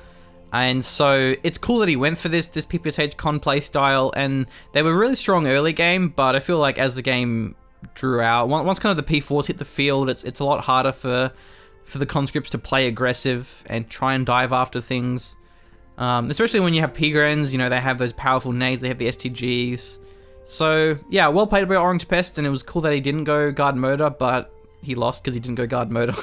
And so it's cool that he went for this PPSH con play style. And they were really strong early game, but I feel like as the game drew out, once kind of the P4s hit the field, it's a lot harder for the conscripts to play aggressive and try and dive after things. Especially when you have P-Grens, you know, they have those powerful nades, they have the STGs. So yeah, well played by Orangepest, and it was cool that he didn't go guard motor, but he lost because he didn't go guard motor.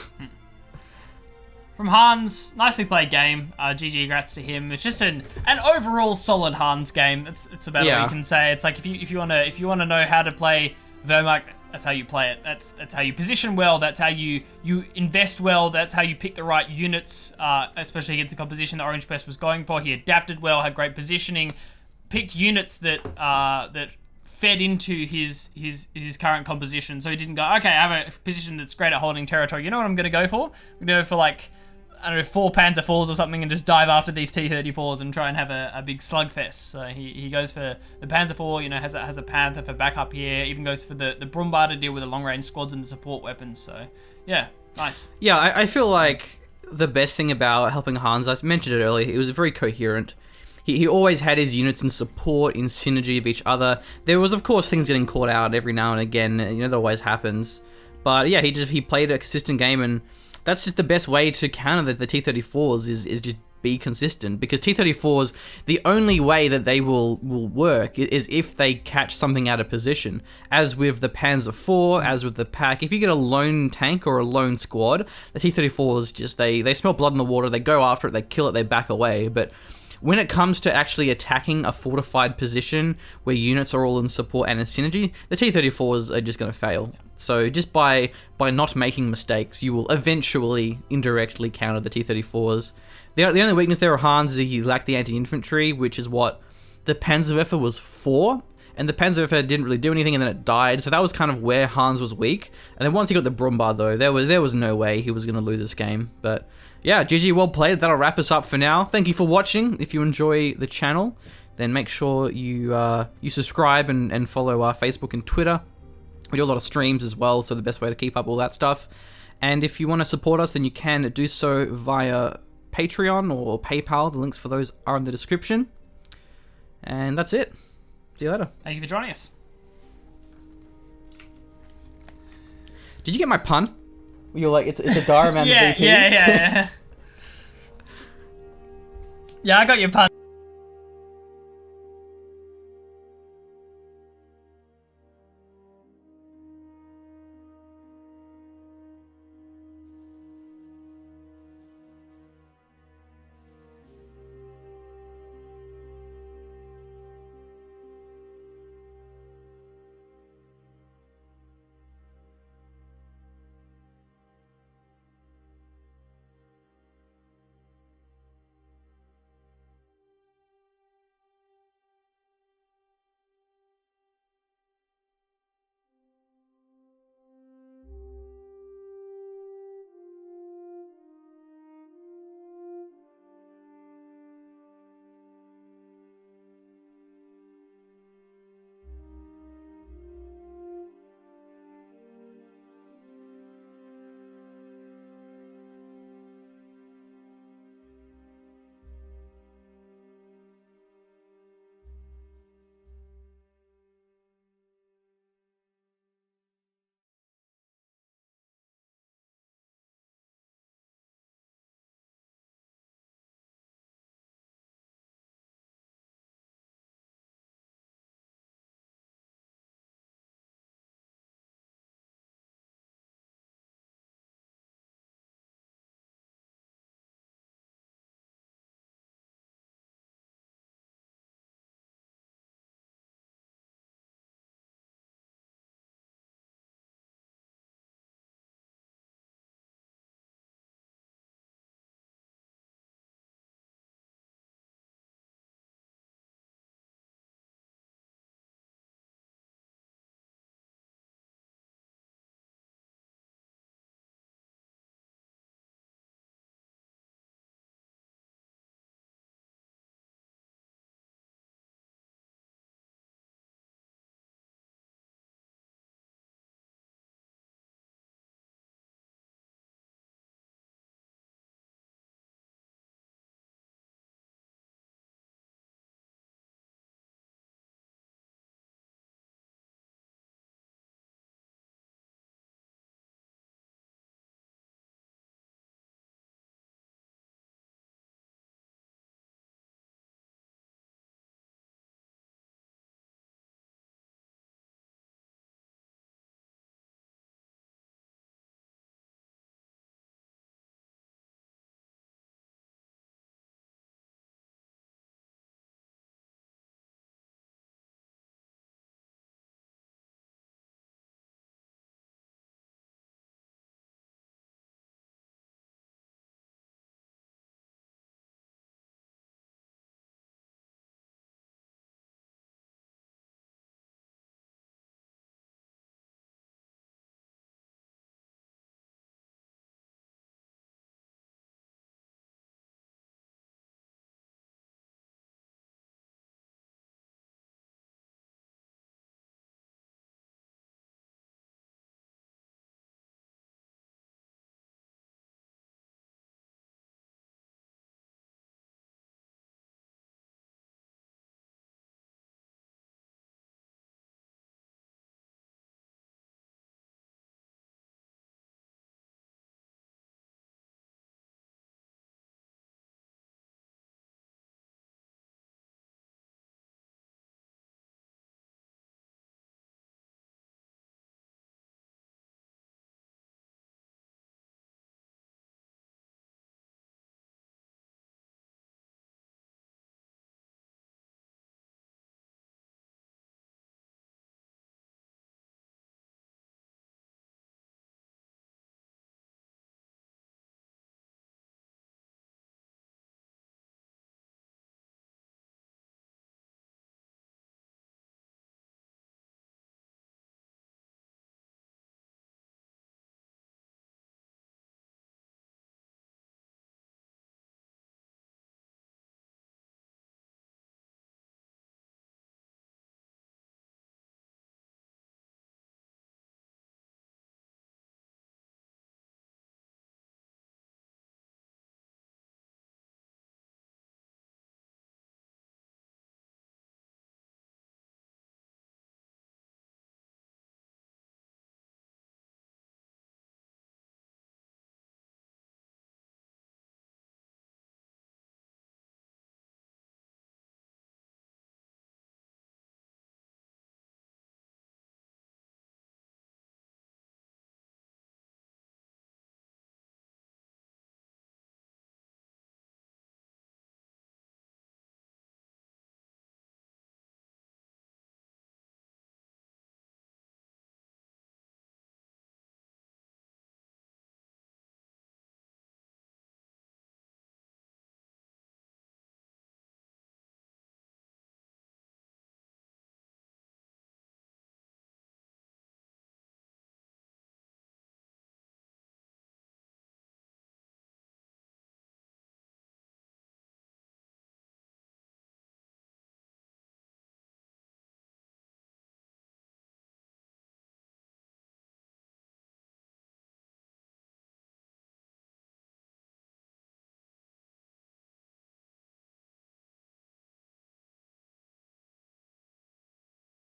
From Hans, nicely played game. GG, congrats to him. It's just an overall solid Hans game. It's about all you can say. It's like if you wanna know how to play Wehrmacht, that's how you play it. That's how you position well. That's how you invest well. That's how you pick the right units, especially against the composition that Orangepest was going for. He adapted well, had great positioning, picked units that fed into his current composition. So he didn't go, okay, I have a position that's great at holding territory. You know what I'm going to go for? I'm going to go for, like, I don't know, 4 Panzer IVs or something and just dive after these T-34s and try and have a big slugfest. So he goes for the Panzer IV, you know, has a Panther for backup here, even goes for the Brumbar to deal with the long-range squads and the support weapons. So, yeah, nice. Yeah, I feel like the best thing about helping Hans, I mentioned it earlier, it was very coherent. He always had his units in support, in synergy of each other. There was, of course, things getting caught out every now and again. You know, that always happens. But yeah, he played a consistent game, and that's just the best way to counter the T-34s is just be consistent. Because T-34s, the only way that they will work is if they catch something out of position. As with the Panzer IV, as with the pack, if you get a lone tank or a lone squad, the T-34s just, they smell blood in the water, they go after it, they kill it, they back away. But when it comes to actually attacking a fortified position where units are all in support and in synergy, the T-34s are just going to fail. So just by not making mistakes, you will eventually indirectly counter the T-34s. The only weakness there of Hans is he lacked the anti-infantry, which is what the Panzerwerfer was for. And the Panzerwerfer didn't really do anything, and then it died. So that was kind of where Hans was weak. And then once he got the Brumbar, though, there was no way he was going to lose this game. But yeah, GG, well played. That'll wrap us up for now. Thank you for watching. If you enjoy the channel, then make sure you subscribe and follow our Facebook and Twitter. We do a lot of streams as well, so the best way to keep up all that stuff. And if you want to support us, then you can do so via Patreon or PayPal. The links for those are in the description. And that's it. See you later. Thank you for joining us. Did you get my pun? You're like, it's a dire amount of VPs. Yeah, I got your pun.